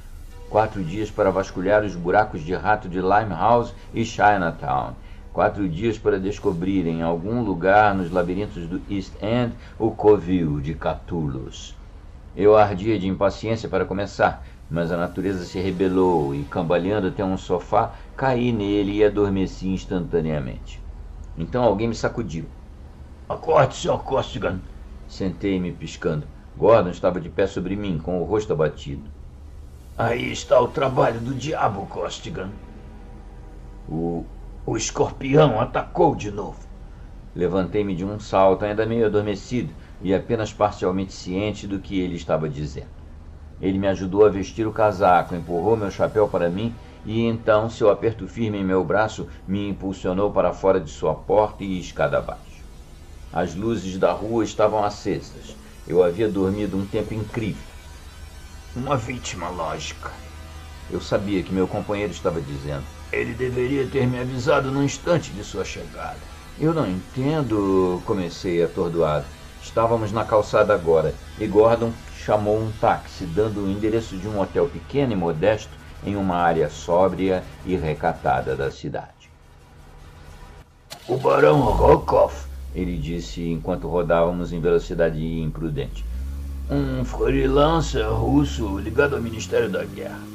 A: 4 dias para vasculhar os buracos de rato de Limehouse e Chinatown. 4 dias para descobrir em algum lugar nos labirintos do East End o covil de Catullus. Eu ardia de impaciência para começar, mas a natureza se rebelou e, cambaleando até um sofá, caí nele e adormeci instantaneamente. Então alguém me sacudiu.
C: Acorde, Sr. Costigan.
A: Sentei-me piscando. Gordon estava de pé sobre mim, com o rosto abatido.
C: Aí está o trabalho do diabo, Costigan. O escorpião atacou de novo.
A: Levantei-me de um salto, ainda meio adormecido, e apenas parcialmente ciente do que ele estava dizendo. Ele me ajudou a vestir o casaco, empurrou meu chapéu para mim, e então seu aperto firme em meu braço me impulsionou para fora de sua porta e escada abaixo. As luzes da rua estavam acesas. Eu havia dormido um tempo incrível.
C: Uma vítima lógica.
A: Eu sabia que meu companheiro estava dizendo.
C: Ele deveria ter me avisado no instante de sua chegada.
A: Eu não entendo, comecei atordoado. Estávamos na calçada agora, e Gordon chamou um táxi, dando o endereço de um hotel pequeno e modesto em uma área sóbria e recatada da cidade.
C: O Barão Rokov,
A: ele disse enquanto rodávamos em velocidade imprudente.
C: Um freelancer russo ligado ao Ministério da Guerra.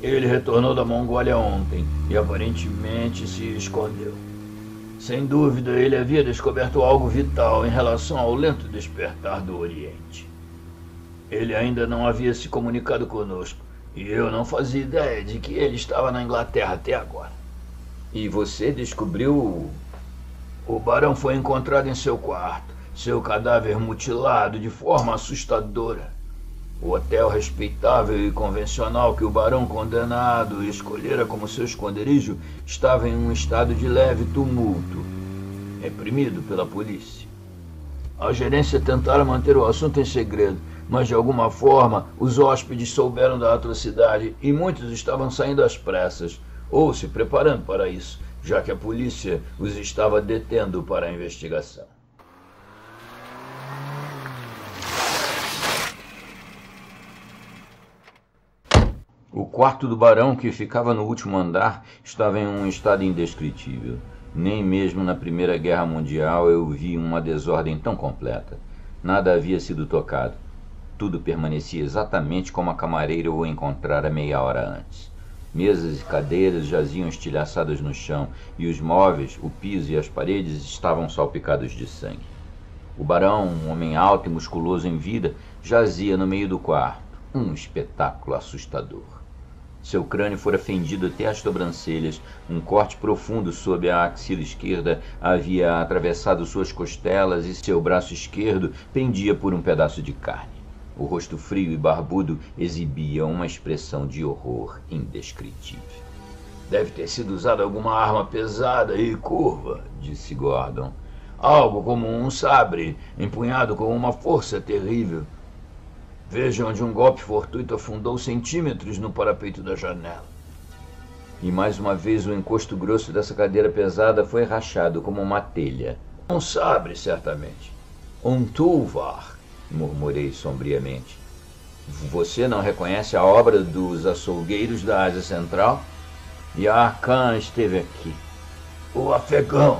C: Ele retornou da Mongólia ontem e aparentemente se escondeu. Sem dúvida, ele havia descoberto algo vital em relação ao lento despertar do Oriente. Ele ainda não havia se comunicado conosco e eu não fazia ideia de que ele estava na Inglaterra até agora.
A: E você descobriu?
C: O barão foi encontrado em seu quarto, seu cadáver mutilado de forma assustadora. O hotel respeitável e convencional que o barão condenado escolhera como seu esconderijo estava em um estado de leve tumulto, reprimido pela polícia. A gerência tentara manter o assunto em segredo, mas de alguma forma os hóspedes souberam da atrocidade e muitos estavam saindo às pressas, ou se preparando para isso, já que a polícia os estava detendo para a investigação.
A: O quarto do barão, que ficava no último andar, estava em um estado indescritível. Nem mesmo na Primeira Guerra Mundial eu vi uma desordem tão completa. Nada havia sido tocado. Tudo permanecia exatamente como a camareira o encontrara meia hora antes. Mesas e cadeiras jaziam estilhaçadas no chão, e os móveis, o piso e as paredes estavam salpicados de sangue. O barão, um homem alto e musculoso em vida, jazia no meio do quarto, um espetáculo assustador. Seu crânio fora fendido até as sobrancelhas, um corte profundo sob a axila esquerda havia atravessado suas costelas e seu braço esquerdo pendia por um pedaço de carne. O rosto frio e barbudo exibia uma expressão de horror indescritível.
C: Deve ter sido usada alguma arma pesada e curva, disse Gordon. Algo como um sabre, empunhado com uma força terrível. Veja onde um golpe fortuito afundou centímetros no parapeito da janela.
A: E mais uma vez o encosto grosso dessa cadeira pesada foi rachado como uma telha.
C: Um sabre, certamente. Um tulvar, murmurei sombriamente.
A: Você não reconhece a obra dos açougueiros da Ásia Central?
C: Yarkhan esteve aqui. O afegão.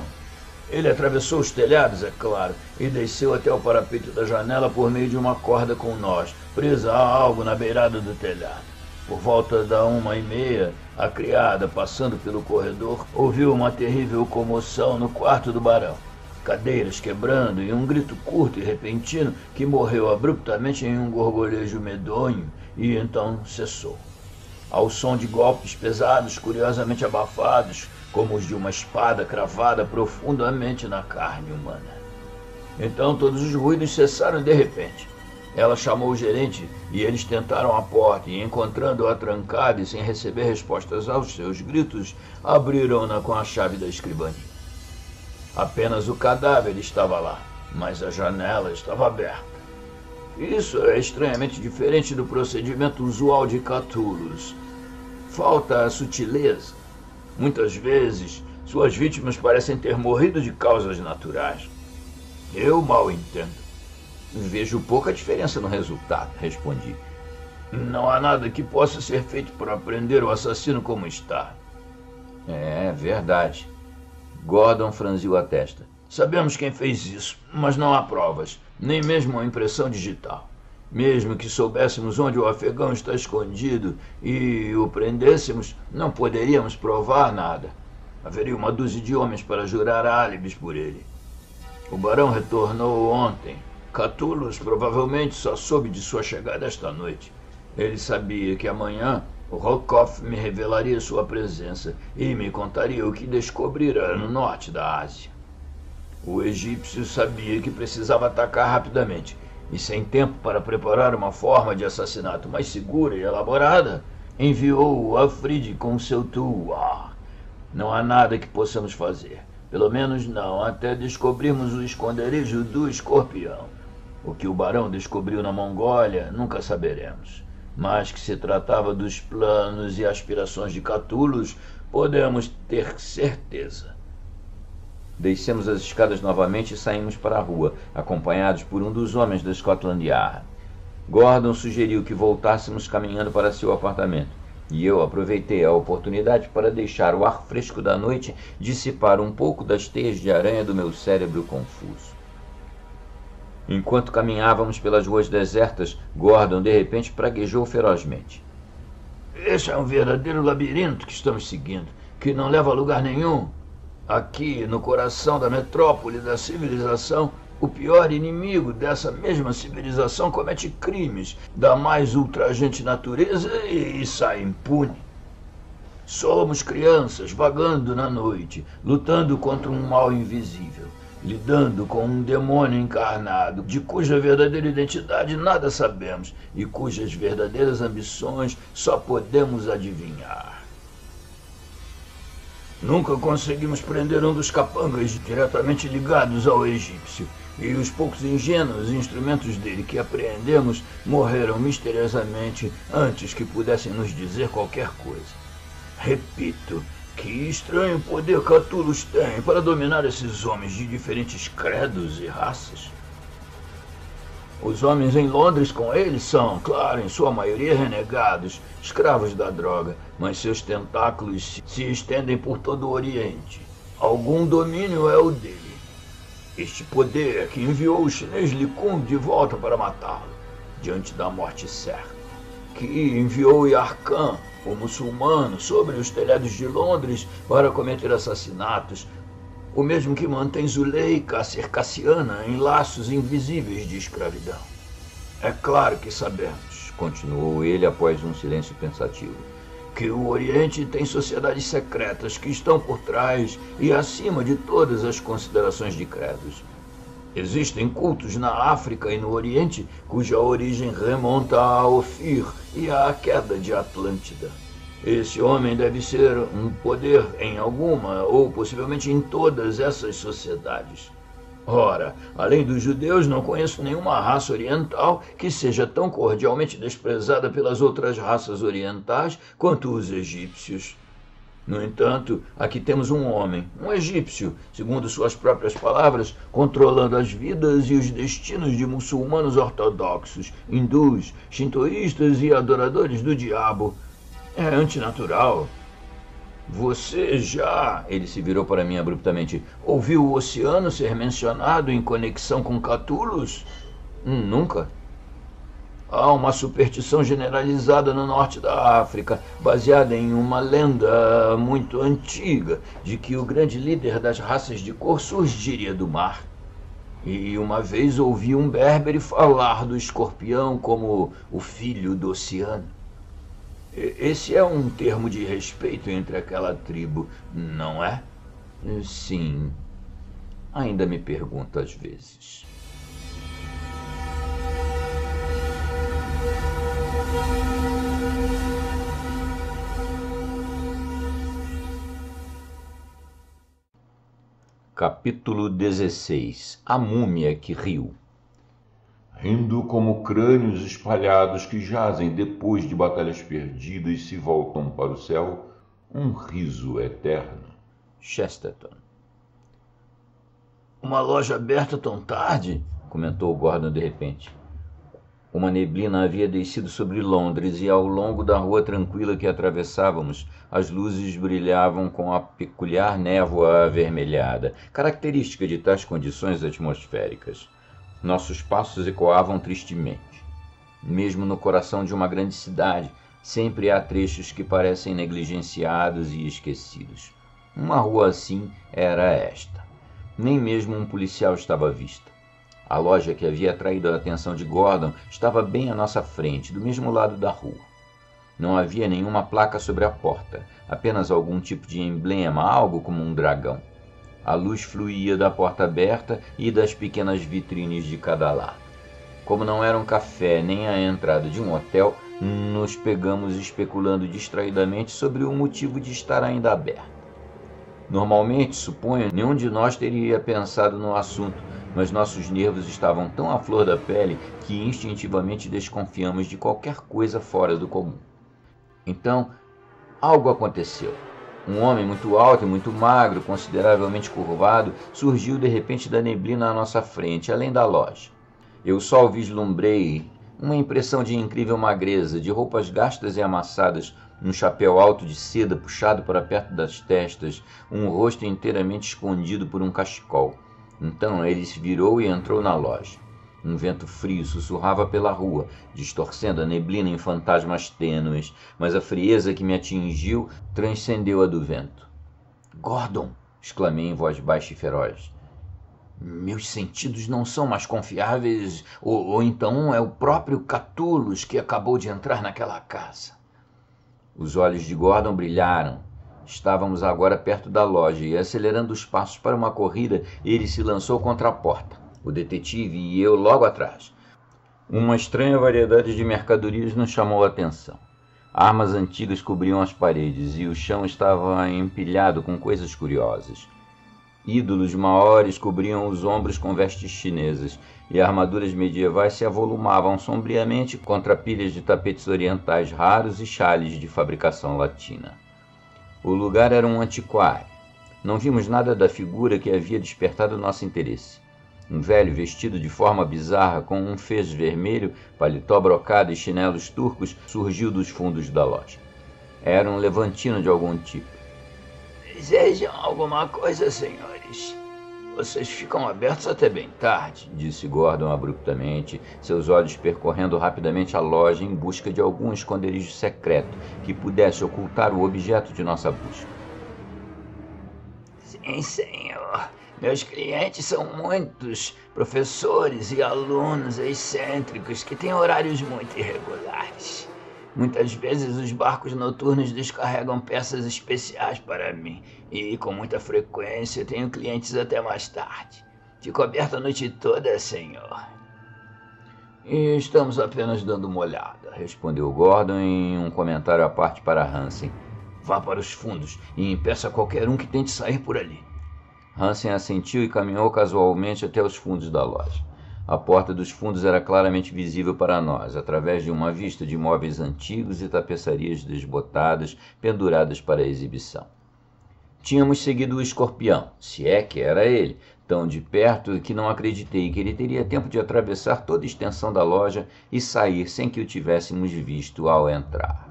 C: Ele atravessou os telhados, é claro, e desceu até o parapeito da janela por meio de uma corda com nós, presa a algo na beirada do telhado. Por volta da 1h30, a criada, passando pelo corredor, ouviu uma terrível comoção no quarto do barão. Cadeiras quebrando e um grito curto e repentino que morreu abruptamente em um gorgolejo medonho e então cessou. Ao som de golpes pesados, curiosamente abafados, como os de uma espada cravada profundamente na carne humana. Então todos os ruídos cessaram de repente. Ela chamou o gerente e eles tentaram a porta e, encontrando-a trancada e sem receber respostas aos seus gritos, abriram-na com a chave da escrivaninha. Apenas o cadáver estava lá, mas a janela estava aberta. Isso é estranhamente diferente do procedimento usual de Catullus. Falta a sutileza. Muitas vezes, suas vítimas parecem ter morrido de causas naturais. Eu mal entendo.
A: Vejo pouca diferença no resultado, respondi.
C: Não há nada que possa ser feito para prender o assassino como está.
A: É verdade. Gordon franziu a testa.
C: Sabemos quem fez isso, mas não há provas, nem mesmo uma impressão digital. Mesmo que soubéssemos onde o afegão está escondido e o prendêssemos, não poderíamos provar nada. Haveria uma dúzia de homens para jurar álibis por ele. O barão retornou ontem. Catullus provavelmente só soube de sua chegada esta noite. Ele sabia que amanhã o Rokoff me revelaria sua presença e me contaria o que descobrira no norte da Ásia. O egípcio sabia que precisava atacar rapidamente, e sem tempo para preparar uma forma de assassinato mais segura e elaborada, enviou o Afrid com seu tulwar. Não há nada que possamos fazer, pelo menos não até descobrirmos o esconderijo do escorpião. O que o barão descobriu na Mongólia nunca saberemos, mas que se tratava dos planos e aspirações de Catullus, podemos ter certeza.
A: Descemos as escadas novamente e saímos para a rua, acompanhados por um dos homens da Scotland Yard. Gordon sugeriu que voltássemos caminhando para seu apartamento, e eu aproveitei a oportunidade para deixar o ar fresco da noite dissipar um pouco das teias de aranha do meu cérebro confuso. Enquanto caminhávamos pelas ruas desertas, Gordon de repente praguejou ferozmente.
C: Esse é um verdadeiro labirinto que estamos seguindo, que não leva a lugar nenhum. Aqui, no coração da metrópole da civilização, o pior inimigo dessa mesma civilização comete crimes da mais ultrajante natureza e sai impune. Somos crianças vagando na noite, lutando contra um mal invisível, lidando com um demônio encarnado, de cuja verdadeira identidade nada sabemos e cujas verdadeiras ambições só podemos adivinhar. Nunca conseguimos prender um dos capangas diretamente ligados ao egípcio, e os poucos ingênuos instrumentos dele que apreendemos morreram misteriosamente antes que pudessem nos dizer qualquer coisa. Repito, que estranho poder Catullus tem para dominar esses homens de diferentes credos e raças. Os homens em Londres com ele são, claro, em sua maioria renegados, escravos da droga, mas seus tentáculos se estendem por todo o Oriente. Algum domínio é o dele. Este poder que enviou o chinês Li Kung de volta para matá-lo, diante da morte certa. Que enviou Yarkhan, o muçulmano, sobre os telhados de Londres para cometer assassinatos. O mesmo que mantém Zuleika circassiana em laços invisíveis de escravidão. É claro que sabemos, continuou ele após um silêncio pensativo, que o Oriente tem sociedades secretas que estão por trás e acima de todas as considerações de credos. Existem cultos na África e no Oriente cuja origem remonta a Ofir e à queda de Atlântida. Esse homem deve ser um poder em alguma ou possivelmente em todas essas sociedades. Ora, além dos judeus, não conheço nenhuma raça oriental que seja tão cordialmente desprezada pelas outras raças orientais quanto os egípcios. No entanto, aqui temos um homem, um egípcio, segundo suas próprias palavras, controlando as vidas e os destinos de muçulmanos ortodoxos, hindus, shintoístas e adoradores do diabo. É antinatural. Você já, ele se virou para mim abruptamente, ouviu o oceano ser mencionado em conexão com Catullus? Nunca. Há uma superstição generalizada no norte da África, baseada em uma lenda muito antiga, de que o grande líder das raças de cor surgiria do mar. E uma vez ouvi um berbere falar do escorpião como o filho do oceano. Esse é um termo de respeito entre aquela tribo, não é? Sim. Ainda me pergunto às vezes. Capítulo 16. A múmia que riu.
B: Rindo como crânios espalhados que jazem depois de batalhas perdidas e se voltam para o céu, um riso eterno.
C: Chesterton. Uma loja aberta tão tarde? Comentou Gordon de repente. Uma neblina havia descido sobre Londres e ao longo da rua tranquila que atravessávamos, as luzes brilhavam com a peculiar névoa avermelhada, característica de tais condições atmosféricas. Nossos passos ecoavam tristemente. Mesmo no coração de uma grande cidade, sempre há trechos que parecem negligenciados e esquecidos. Uma rua assim era esta. Nem mesmo um policial estava à vista. A loja que havia atraído a atenção de Gordon estava bem à nossa frente, do mesmo lado da rua. Não havia nenhuma placa sobre a porta, apenas algum tipo de emblema, algo como um dragão. A luz fluía da porta aberta e das pequenas vitrines de cada lado. Como não era um café nem a entrada de um hotel, nos pegamos especulando distraidamente sobre o motivo de estar ainda aberto. Normalmente, suponho, nenhum de nós teria pensado no assunto, mas nossos nervos estavam tão à flor da pele que instintivamente desconfiamos de qualquer coisa fora do comum. Então, algo aconteceu. Um homem muito alto e muito magro, consideravelmente curvado, surgiu de repente da neblina à nossa frente, além da loja. Eu só o vislumbrei, uma impressão de incrível magreza, de roupas gastas e amassadas, um chapéu alto de seda puxado para perto das testas, um rosto inteiramente escondido por um cachecol. Então ele se virou e entrou na loja. Um vento frio sussurrava pela rua, distorcendo a neblina em fantasmas tênues, mas a frieza que me atingiu transcendeu a do vento. "Gordon!" exclamei em voz baixa e feroz. "Meus sentidos não são mais confiáveis, ou então é o próprio Catullus que acabou de entrar naquela casa." Os olhos de Gordon brilharam. Estávamos agora perto da loja e, acelerando os passos para uma corrida, ele se lançou contra a porta. O detetive e eu logo atrás. Uma estranha variedade de mercadorias nos chamou a atenção. Armas antigas cobriam as paredes e o chão estava empilhado com coisas curiosas. Ídolos maiores cobriam os ombros com vestes chinesas e armaduras medievais se avolumavam sombriamente contra pilhas de tapetes orientais raros e xales de fabricação latina. O lugar era um antiquário. Não vimos nada da figura que havia despertado nosso interesse. Um velho vestido de forma bizarra, com um fez vermelho, paletó brocado e chinelos turcos, surgiu dos fundos da loja. Era um levantino de algum tipo. "Desejam alguma coisa, senhores? Vocês ficam abertos até bem tarde", disse Gordon abruptamente, seus olhos percorrendo rapidamente a loja em busca de algum esconderijo secreto que pudesse ocultar o objeto de nossa busca. "Sim, senhor", Meus clientes são muitos professores e alunos excêntricos que têm horários muito irregulares. Muitas vezes os barcos noturnos descarregam peças especiais para mim e, com muita frequência, tenho clientes até mais tarde. Fico aberto a noite toda, senhor.
A: E estamos apenas dando uma olhada, respondeu Gordon em um comentário à parte para Hansen.
C: Vá para os fundos e impeça qualquer um que tente sair por ali.
A: Hansen assentiu e caminhou casualmente até os fundos da loja. A porta dos fundos era claramente visível para nós, através de uma vista de móveis antigos e tapeçarias desbotadas penduradas para exibição. Tínhamos seguido o escorpião, se é que era ele, tão de perto que não acreditei que ele teria tempo de atravessar toda a extensão da loja e sair sem que o tivéssemos visto ao entrar.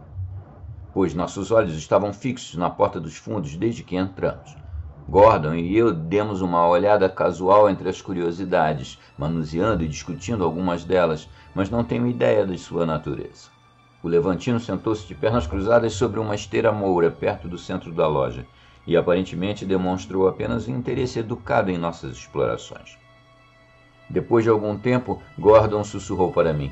A: Pois nossos olhos estavam fixos na porta dos fundos desde que entramos. Gordon e eu demos uma olhada casual entre as curiosidades, manuseando e discutindo algumas delas, mas não tenho ideia de sua natureza. O Levantino sentou-se de pernas cruzadas sobre uma esteira moura perto do centro da loja e aparentemente demonstrou apenas um interesse educado em nossas explorações. Depois de algum tempo, Gordon sussurrou para mim.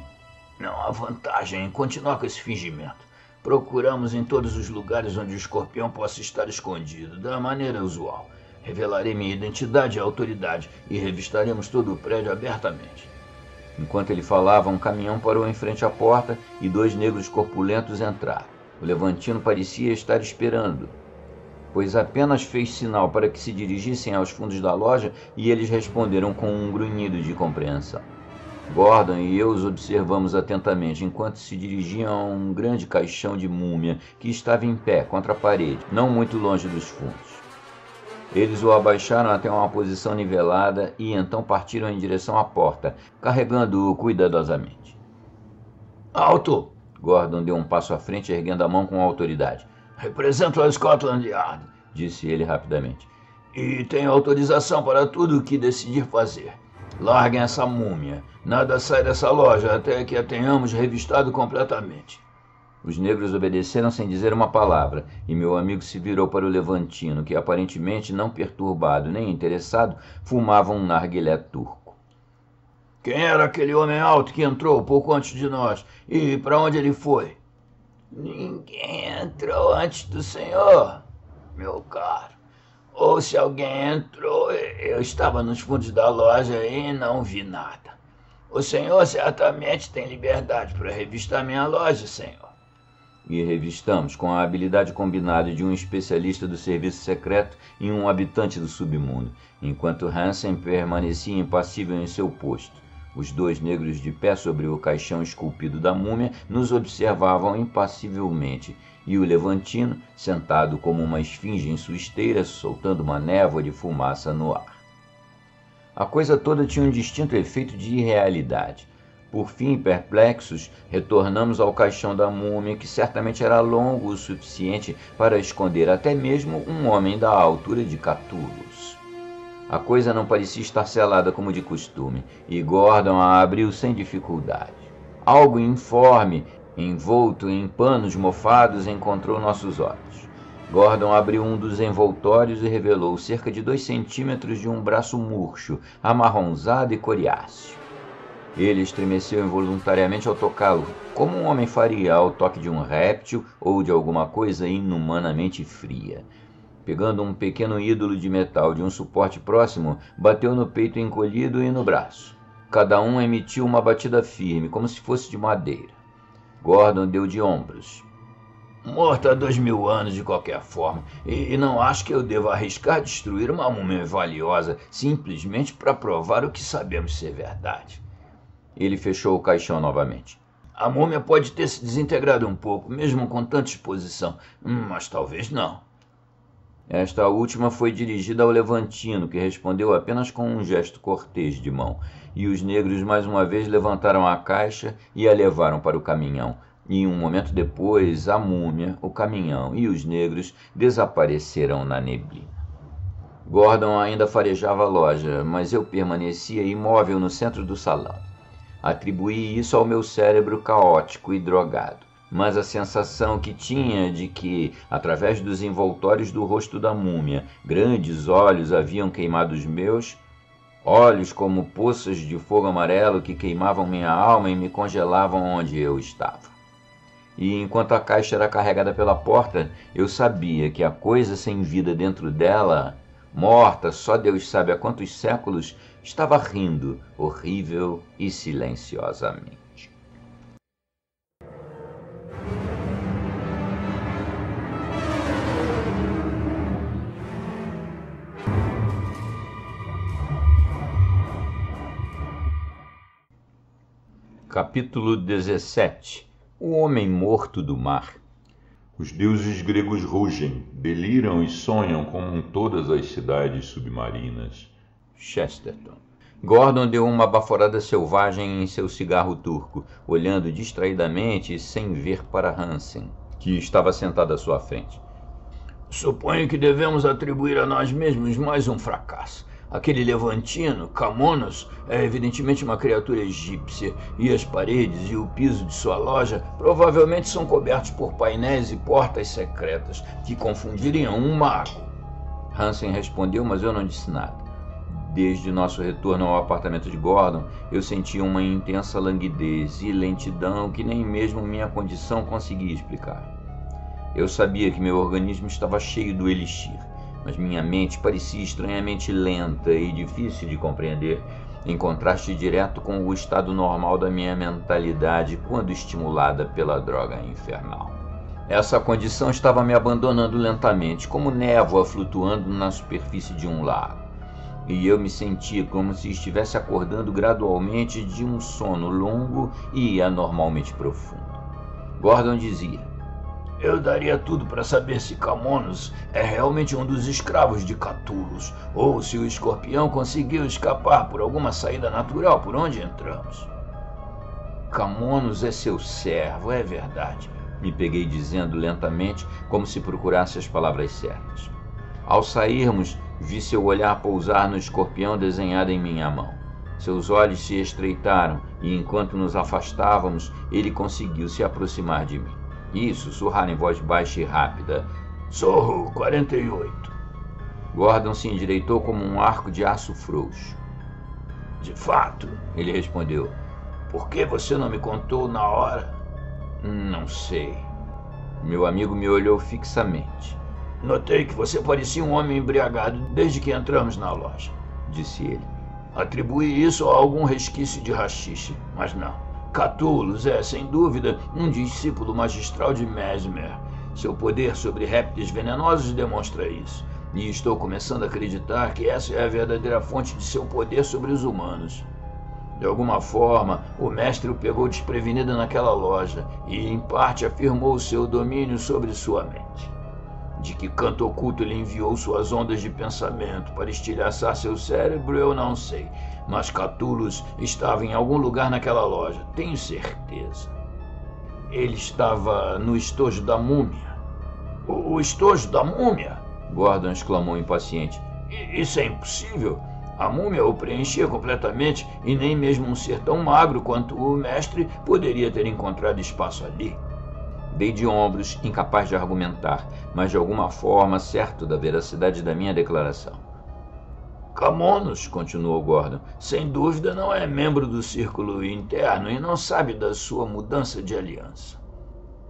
C: Não há vantagem em continuar com esse fingimento. Procuramos em todos os lugares onde o escorpião possa estar escondido, da maneira usual. Revelarei minha identidade à autoridade e revistaremos todo o prédio abertamente.
A: Enquanto ele falava, um caminhão parou em frente à porta e 2 negros corpulentos entraram. O Levantino parecia estar esperando, pois apenas fez sinal para que se dirigissem aos fundos da loja e eles responderam com um grunhido de compreensão. Gordon e eu os observamos atentamente enquanto se dirigiam a um grande caixão de múmia que estava em pé contra a parede, não muito longe dos fundos. Eles o abaixaram até uma posição nivelada e então partiram em direção à porta, carregando-o cuidadosamente.
C: Alto!
A: Gordon deu um passo à frente, erguendo a mão com autoridade.
C: Represento a Scotland Yard,
A: disse ele rapidamente.
C: E tenho autorização para tudo o que decidir fazer. Larguem essa múmia. Nada sai dessa loja até que a tenhamos revistado completamente.
A: Os negros obedeceram sem dizer uma palavra, e meu amigo se virou para o Levantino, que aparentemente não perturbado nem interessado, fumava um narguilé turco.
C: Quem era aquele homem alto que entrou pouco antes de nós? E para onde ele foi? Ninguém entrou antes do senhor, meu caro. Ou se alguém entrou, eu estava nos fundos da loja e não vi nada. O senhor certamente tem liberdade para revistar minha loja, senhor.
A: E revistamos com a habilidade combinada de um especialista do serviço secreto e um habitante do submundo, enquanto Hansen permanecia impassível em seu posto. Os 2 negros de pé sobre o caixão esculpido da múmia nos observavam impassivelmente, e o Levantino, sentado como uma esfinge em sua esteira, soltando uma névoa de fumaça no ar. A coisa toda tinha um distinto efeito de irrealidade. Por fim, perplexos, retornamos ao caixão da múmia, que certamente era longo o suficiente para esconder até mesmo um homem da altura de Catullus. A coisa não parecia estar selada como de costume, e Gordon a abriu sem dificuldade. Algo informe, envolto em panos mofados, encontrou nossos olhos. Gordon abriu um dos envoltórios e revelou cerca de 2 centímetros de um braço murcho, amarronzado e coriáceo. Ele estremeceu involuntariamente ao tocá-lo, como um homem faria ao toque de um réptil ou de alguma coisa inumanamente fria. Pegando um pequeno ídolo de metal de um suporte próximo, bateu no peito encolhido e no braço. Cada um emitiu uma batida firme, como se fosse de madeira. Gordon deu de ombros.
C: Morto há 2000 anos de qualquer forma, e não acho que eu deva arriscar destruir uma múmia valiosa simplesmente para provar o que sabemos ser verdade.
A: Ele fechou o caixão novamente.
C: A múmia pode ter se desintegrado um pouco, mesmo com tanta exposição, mas talvez não.
A: Esta última foi dirigida ao Levantino, que respondeu apenas com um gesto cortês de mão, e os negros mais uma vez levantaram a caixa e a levaram para o caminhão, e um momento depois a múmia, o caminhão e os negros desapareceram na neblina. Gordon ainda farejava a loja, mas eu permanecia imóvel no centro do salão. Atribuí isso ao meu cérebro caótico e drogado, mas a sensação que tinha de que, através dos envoltórios do rosto da múmia, grandes olhos haviam queimado os meus, olhos como poças de fogo amarelo que queimavam minha alma e me congelavam onde eu estava. E enquanto a caixa era carregada pela porta, eu sabia que a coisa sem vida dentro dela, morta só Deus sabe há quantos séculos, estava rindo, horrível e silenciosamente. Capítulo 17. O Homem Morto do Mar.
D: Os deuses gregos rugem, deliram e sonham como todas as cidades submarinas.
A: Chesterton. Gordon deu uma baforada selvagem em seu cigarro turco, olhando distraidamente sem ver para Hansen, que estava sentado à sua frente.
C: Suponho que devemos atribuir a nós mesmos mais um fracasso. Aquele levantino, Camonos, é evidentemente uma criatura egípcia, e as paredes e o piso de sua loja provavelmente são cobertos por painéis e portas secretas que confundiriam um mago.
A: Hansen respondeu, mas eu não disse nada. Desde nosso retorno ao apartamento de Gordon, eu sentia uma intensa languidez e lentidão que nem mesmo minha condição conseguia explicar. Eu sabia que meu organismo estava cheio do elixir, mas minha mente parecia estranhamente lenta e difícil de compreender, em contraste direto com o estado normal da minha mentalidade quando estimulada pela droga infernal. Essa condição estava me abandonando lentamente, como névoa flutuando na superfície de um lago, e eu me sentia como se estivesse acordando gradualmente de um sono longo e anormalmente profundo. Gordon dizia:
C: eu daria tudo para saber se Camonos é realmente um dos escravos de Catullus, ou se o escorpião conseguiu escapar por alguma saída natural por onde entramos.
A: Camonos é seu servo, é verdade, me peguei dizendo lentamente, como se procurasse as palavras certas. Ao sairmos, vi seu olhar pousar no escorpião desenhado em minha mão. Seus olhos se estreitaram e, enquanto nos afastávamos, ele conseguiu se aproximar de mim. E sussurrar em voz baixa e rápida:
C: Zorro 48.
A: Gordon se endireitou como um arco de aço frouxo.
C: De fato, ele respondeu. Por que você não me contou na hora?
A: Não sei. Meu amigo me olhou fixamente.
C: Notei que você parecia um homem embriagado desde que entramos na loja, disse ele. Atribuí isso a algum resquício de haxixe, mas não. Catullus é, sem dúvida, um discípulo magistral de Mesmer. Seu poder sobre répteis venenosos demonstra isso. E estou começando a acreditar que essa é a verdadeira fonte de seu poder sobre os humanos. De alguma forma, o mestre o pegou desprevenido naquela loja e, em parte, afirmou seu domínio sobre sua mente. De que canto oculto lhe enviou suas ondas de pensamento para estilhaçar seu cérebro, eu não sei. Mas Catullus estava em algum lugar naquela loja, tenho certeza. Ele estava no estojo da múmia. O estojo da múmia?
A: Gordon exclamou impaciente.
C: Isso é impossível. A múmia o preenchia completamente e nem mesmo um ser tão magro quanto o mestre poderia ter encontrado espaço ali.
A: Dei de ombros, incapaz de argumentar, mas de alguma forma certo da veracidade da minha declaração.
C: Camonos, continuou Gordon, sem dúvida não é membro do círculo interno e não sabe da sua mudança de aliança.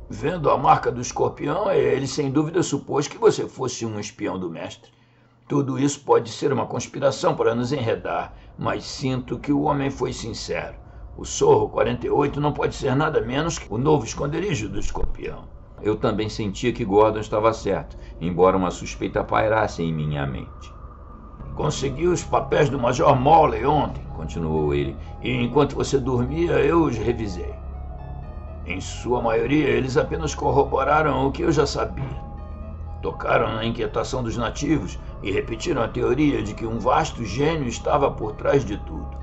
C: Vendo a marca do escorpião, ele sem dúvida supôs que você fosse um espião do mestre. Tudo isso pode ser uma conspiração para nos enredar, mas sinto que o homem foi sincero. O Zorro 48 não pode ser nada menos que o novo esconderijo do escorpião.
A: Eu também sentia que Gordon estava certo, embora uma suspeita pairasse em minha mente.
C: Consegui os papéis do Major Morley ontem, continuou ele, e enquanto você dormia eu os revisei. Em sua maioria, eles apenas corroboraram o que eu já sabia. Tocaram na inquietação dos nativos e repetiram a teoria de que um vasto gênio estava por trás de tudo.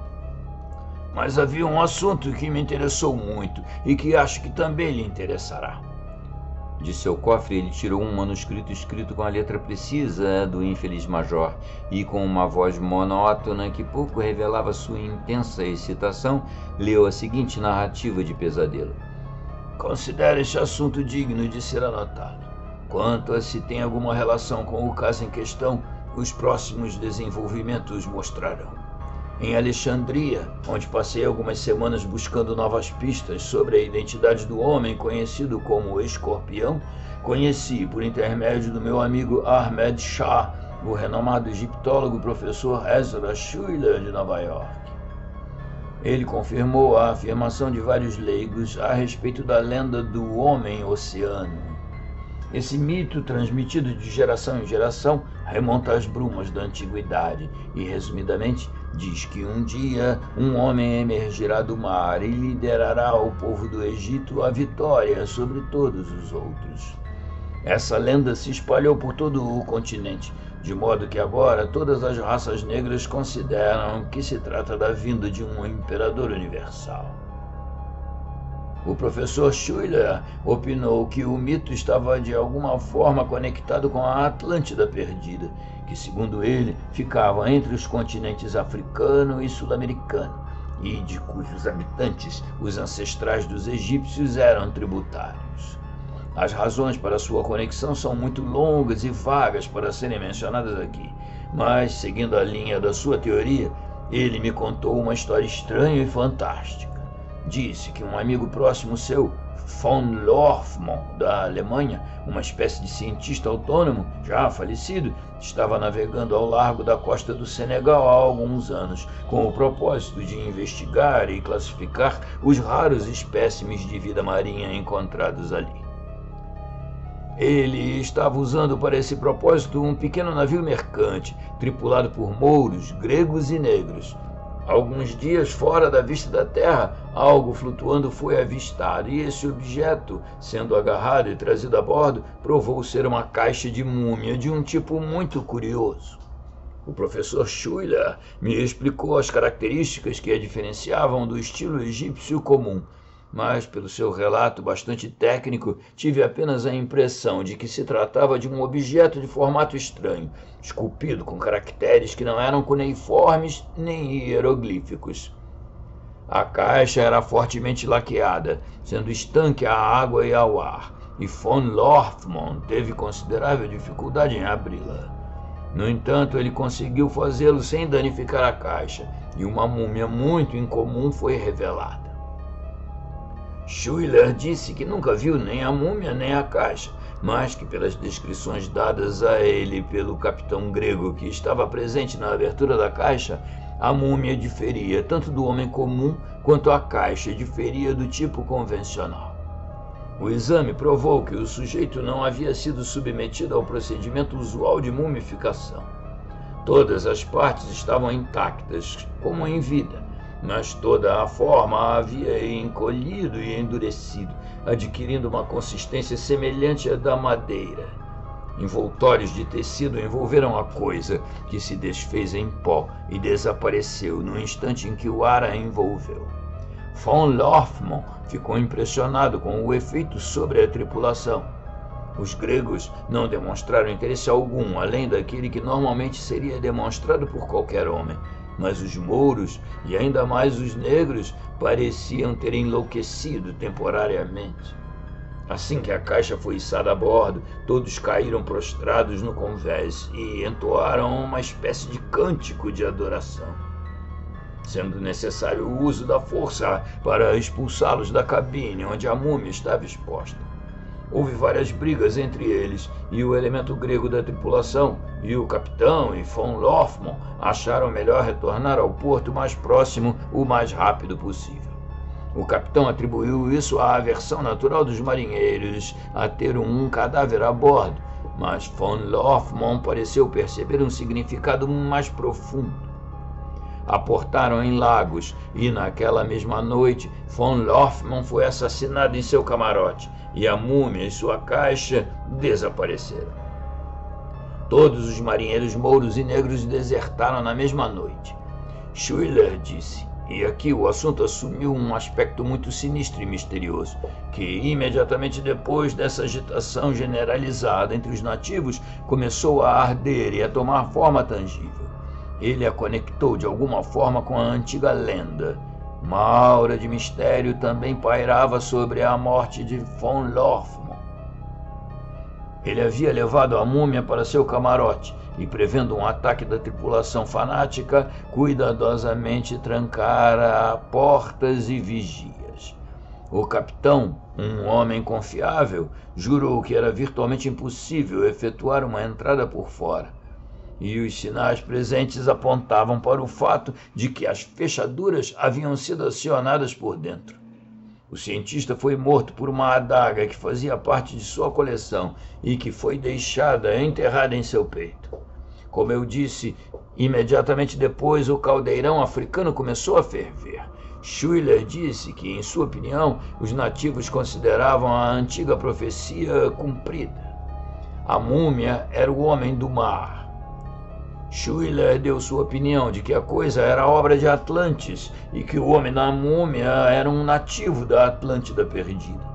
C: Mas havia um assunto que me interessou muito e que acho que também lhe interessará.
A: De seu cofre ele tirou um manuscrito escrito com a letra precisa do infeliz major e com uma voz monótona que pouco revelava sua intensa excitação, leu a seguinte narrativa de pesadelo.
C: Considero este assunto digno de ser anotado. Quanto a se tem alguma relação com o caso em questão, os próximos desenvolvimentos mostrarão. Em Alexandria, onde passei algumas semanas buscando novas pistas sobre a identidade do homem conhecido como Escorpião, conheci, por intermédio do meu amigo Ahmed Shah, o renomado egiptólogo professor Ezra Schuller de Nova York. Ele confirmou a afirmação de vários leigos a respeito da lenda do homem-oceano. Esse mito, transmitido de geração em geração, remonta às brumas da antiguidade e, resumidamente, diz que um dia um homem emergirá do mar e liderará ao povo do Egito a vitória sobre todos os outros. Essa lenda se espalhou por todo o continente, de modo que agora todas as raças negras consideram que se trata da vinda de um imperador universal. O professor Schuller opinou que o mito estava de alguma forma conectado com a Atlântida perdida, que, segundo ele, ficava entre os continentes africano e sul-americano, e de cujos habitantes os ancestrais dos egípcios eram tributários. As razões para sua conexão são muito longas e vagas para serem mencionadas aqui, mas, seguindo a linha da sua teoria, ele me contou uma história estranha e fantástica. Disse que um amigo próximo seu, von Lorfmann, da Alemanha, uma espécie de cientista autônomo, já falecido, estava navegando ao largo da costa do Senegal há alguns anos, com o propósito de investigar e classificar os raros espécimes de vida marinha encontrados ali. Ele estava usando para esse propósito um pequeno navio mercante, tripulado por mouros, gregos e negros. Alguns dias fora da vista da terra, algo flutuando foi avistado, e esse objeto, sendo agarrado e trazido a bordo, provou ser uma caixa de múmia de um tipo muito curioso. O professor Schuller me explicou as características que a diferenciavam do estilo egípcio comum, mas, pelo seu relato bastante técnico, tive apenas a impressão de que se tratava de um objeto de formato estranho, esculpido com caracteres que não eram cuneiformes nem hieroglíficos. A caixa era fortemente laqueada, sendo estanque à água e ao ar, e von Lorfmann teve considerável dificuldade em abri-la. No entanto, ele conseguiu fazê-lo sem danificar a caixa, e uma múmia muito incomum foi revelada. Schuller disse que nunca viu nem a múmia nem a caixa, mas que pelas descrições dadas a ele pelo capitão grego que estava presente na abertura da caixa, a múmia diferia tanto do homem comum quanto a caixa diferia do tipo convencional. O exame provou que o sujeito não havia sido submetido ao procedimento usual de mumificação. Todas as partes estavam intactas, como em vida, mas toda a forma havia encolhido e endurecido, adquirindo uma consistência semelhante à da madeira. Envoltórios de tecido envolveram a coisa, que se desfez em pó e desapareceu no instante em que o ar a envolveu. Von Lorfmann ficou impressionado com o efeito sobre a tripulação. Os gregos não demonstraram interesse algum, além daquele que normalmente seria demonstrado por qualquer homem, mas os mouros, e ainda mais os negros, pareciam ter enlouquecido temporariamente. Assim que a caixa foi içada a bordo, todos caíram prostrados no convés e entoaram uma espécie de cântico de adoração, sendo necessário o uso da força para expulsá-los da cabine onde a múmia estava exposta. Houve várias brigas entre eles, e o elemento grego da tripulação e o capitão e von Lorfmann acharam melhor retornar ao porto mais próximo o mais rápido possível. O capitão atribuiu isso à aversão natural dos marinheiros a ter um cadáver a bordo, mas von Lorfmann pareceu perceber um significado mais profundo. Aportaram em Lagos e, naquela mesma noite, von Lorfmann foi assassinado em seu camarote, e a múmia e sua caixa desapareceram. Todos os marinheiros mouros e negros desertaram na mesma noite. Schuller disse, e aqui o assunto assumiu um aspecto muito sinistro e misterioso, que imediatamente depois dessa agitação generalizada entre os nativos, começou a arder e a tomar forma tangível. Ele a conectou de alguma forma com a antiga lenda. Uma aura de mistério também pairava sobre a morte de von Lorfmo. Ele havia levado a múmia para seu camarote e, prevendo um ataque da tripulação fanática, cuidadosamente trancara portas e vigias. O capitão, um homem confiável, jurou que era virtualmente impossível efetuar uma entrada por fora, e os sinais presentes apontavam para o fato de que as fechaduras haviam sido acionadas por dentro. O cientista foi morto por uma adaga que fazia parte de sua coleção e que foi deixada enterrada em seu peito. Como eu disse, imediatamente depois o caldeirão africano começou a ferver. Schuyler disse que, em sua opinião, os nativos consideravam a antiga profecia cumprida. A múmia era o homem do mar. Schuyler deu sua opinião de que a coisa era obra de Atlantes e que o homem da múmia era um nativo da Atlântida perdida.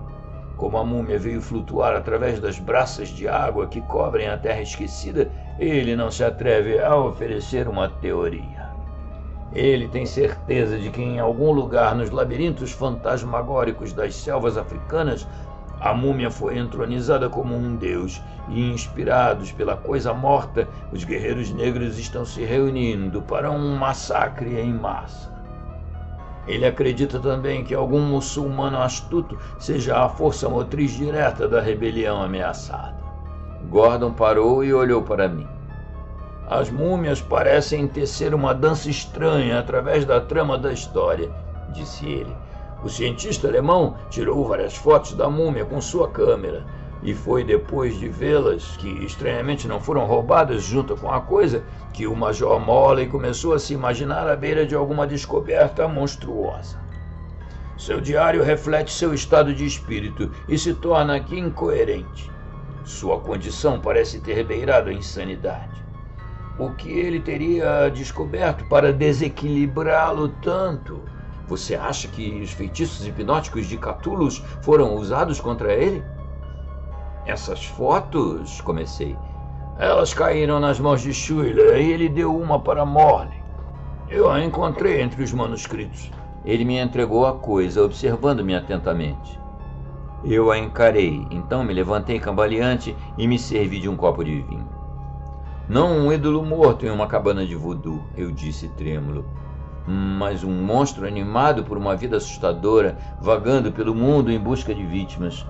C: Como a múmia veio flutuar através das braças de água que cobrem a terra esquecida, ele não se atreve a oferecer uma teoria. Ele tem certeza de que em algum lugar nos labirintos fantasmagóricos das selvas africanas, a múmia foi entronizada como um deus e, inspirados pela coisa morta, os guerreiros negros estão se reunindo para um massacre em massa. Ele acredita também que algum muçulmano astuto seja a força motriz direta da rebelião ameaçada. Gordon parou e olhou para mim. As múmias parecem tecer uma dança estranha através da trama da história, disse ele. O cientista alemão tirou várias fotos da múmia com sua câmera, e foi depois de vê-las, que estranhamente não foram roubadas junto com a coisa, que o Major Morley começou a se imaginar à beira de alguma descoberta monstruosa. Seu diário reflete seu estado de espírito e se torna aqui incoerente. Sua condição parece ter beirado a insanidade. O que ele teria descoberto para desequilibrá-lo tanto? Você acha que os feitiços hipnóticos de Cthulhu foram usados contra ele? Essas fotos, comecei. Elas caíram nas mãos de Schuyler e ele deu uma para Morley. Eu a encontrei entre os manuscritos. Ele me entregou a coisa, observando-me atentamente. Eu a encarei, então me levantei cambaleante e me servi de um copo de vinho. Não um ídolo morto em uma cabana de voodoo, eu disse trêmulo, mas um monstro animado por uma vida assustadora, vagando pelo mundo em busca de vítimas.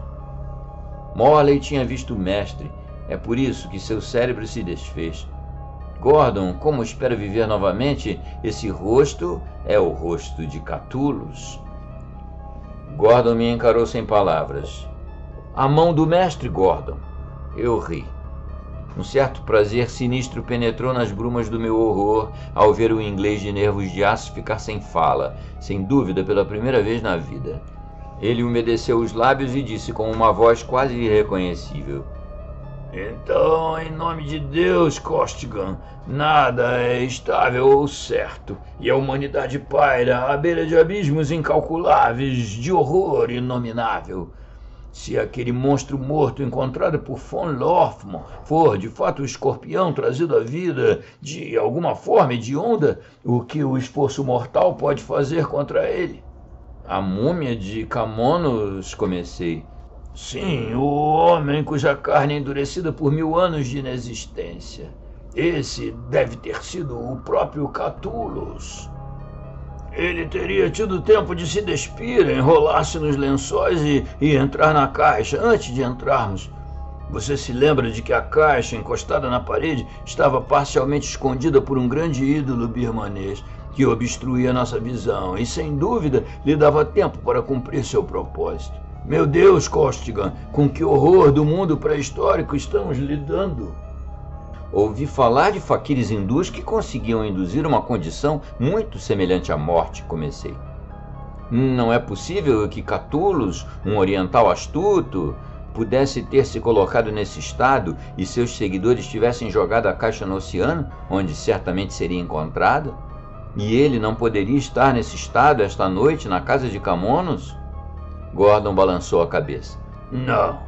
C: Morley tinha visto o mestre, é por isso que seu cérebro se desfez. Gordon, como espera viver novamente, esse rosto é o rosto de Cthulhu. Gordon me encarou sem palavras. A mão do mestre, Gordon. Eu ri. Um certo prazer sinistro penetrou nas brumas do meu horror ao ver o inglês de nervos de aço ficar sem fala, sem dúvida pela primeira vez na vida. Ele umedeceu os lábios e disse com uma voz quase irreconhecível: Então, em nome de Deus, Costigan, nada é estável ou certo, e a humanidade paira à beira de abismos incalculáveis de horror inominável. Se aquele monstro morto encontrado por von Lorfmo for de fato o escorpião trazido à vida de alguma forma hedionda, o que o esforço mortal pode fazer contra ele? A múmia de Camonos, comecei. Sim, o homem cuja carne é endurecida por 1000 anos de inexistência. Esse deve ter sido o próprio Cthulhu. Ele teria tido tempo de se despir, enrolar-se nos lençóis e entrar na caixa antes de entrarmos. Você se lembra de que a caixa, encostada na parede, estava parcialmente escondida por um grande ídolo birmanês que obstruía nossa visão e, sem dúvida, lhe dava tempo para cumprir seu propósito. Meu Deus, Costigan, com que horror do mundo pré-histórico estamos lidando? Ouvi falar de faquires hindus que conseguiam induzir uma condição muito semelhante à morte, comecei. Não é possível que Cthulhu, um oriental astuto, pudesse ter se colocado nesse estado e seus seguidores tivessem jogado a caixa no oceano, onde certamente seria encontrada? E ele não poderia estar nesse estado esta noite na casa de Camonos? Gordon balançou a cabeça. Não,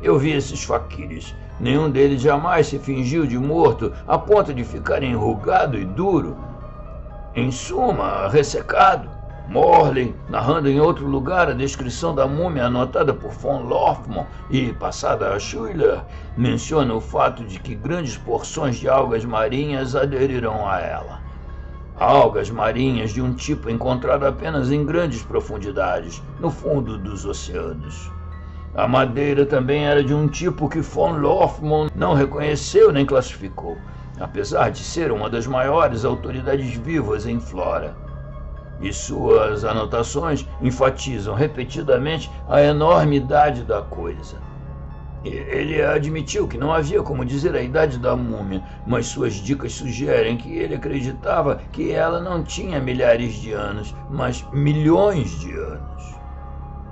C: eu vi esses faquires. Nenhum deles jamais se fingiu de morto a ponto de ficar enrugado e duro. Em suma, ressecado. Morley, narrando em outro lugar a descrição da múmia anotada por von Lofman e passada a Schuyler, menciona o fato de que grandes porções de algas marinhas aderiram a ela. Algas marinhas de um tipo encontrado apenas em grandes profundidades, no fundo dos oceanos. A madeira também era de um tipo que von Lofman não reconheceu nem classificou, apesar de ser uma das maiores autoridades vivas em flora. E suas anotações enfatizam repetidamente a enormidade da coisa. Ele admitiu que não havia como dizer a idade da múmia, mas suas dicas sugerem que ele acreditava que ela não tinha milhares de anos, mas milhões de anos.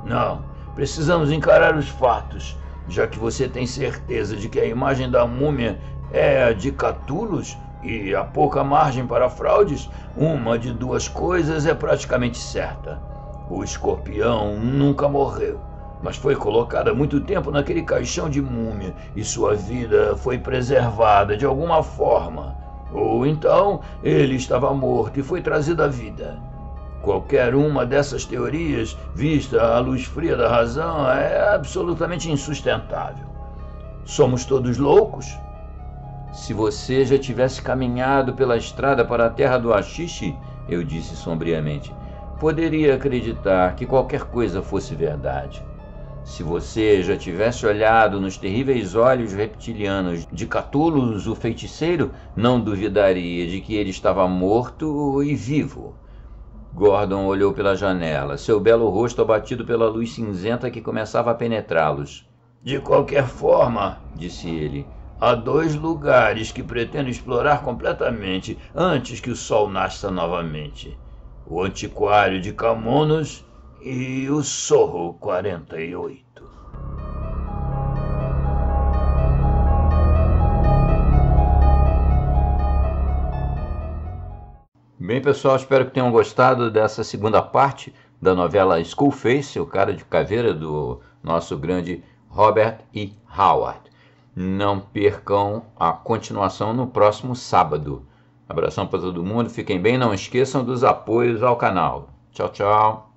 C: Não, precisamos encarar os fatos, já que você tem certeza de que a imagem da múmia é a de Catullus e há pouca margem para fraudes. Uma de duas coisas é praticamente certa: o escorpião nunca morreu, mas foi colocado há muito tempo naquele caixão de múmia e sua vida foi preservada de alguma forma. Ou então ele estava morto e foi trazido à vida. Qualquer uma dessas teorias, vista à luz fria da razão, é absolutamente insustentável. Somos todos loucos?
A: Se você já tivesse caminhado pela estrada para a terra do Haxixe, eu disse sombriamente, poderia acreditar que qualquer coisa fosse verdade. Se você já tivesse olhado nos terríveis olhos reptilianos de Catullus, o feiticeiro, não duvidaria de que ele estava morto e vivo. Gordon olhou pela janela, seu belo rosto abatido pela luz cinzenta que começava a penetrá-los.
C: De qualquer forma, disse ele, há dois lugares que pretendo explorar completamente antes que o sol nasça novamente: o antiquário de Camonos e o Sorro 48.
A: Bem, pessoal, espero que tenham gostado dessa segunda parte da novela Skullface, o cara de caveira, do nosso grande Robert E. Howard. Não percam a continuação no próximo sábado. Abração para todo mundo, fiquem bem, não esqueçam dos apoios ao canal. Tchau, tchau.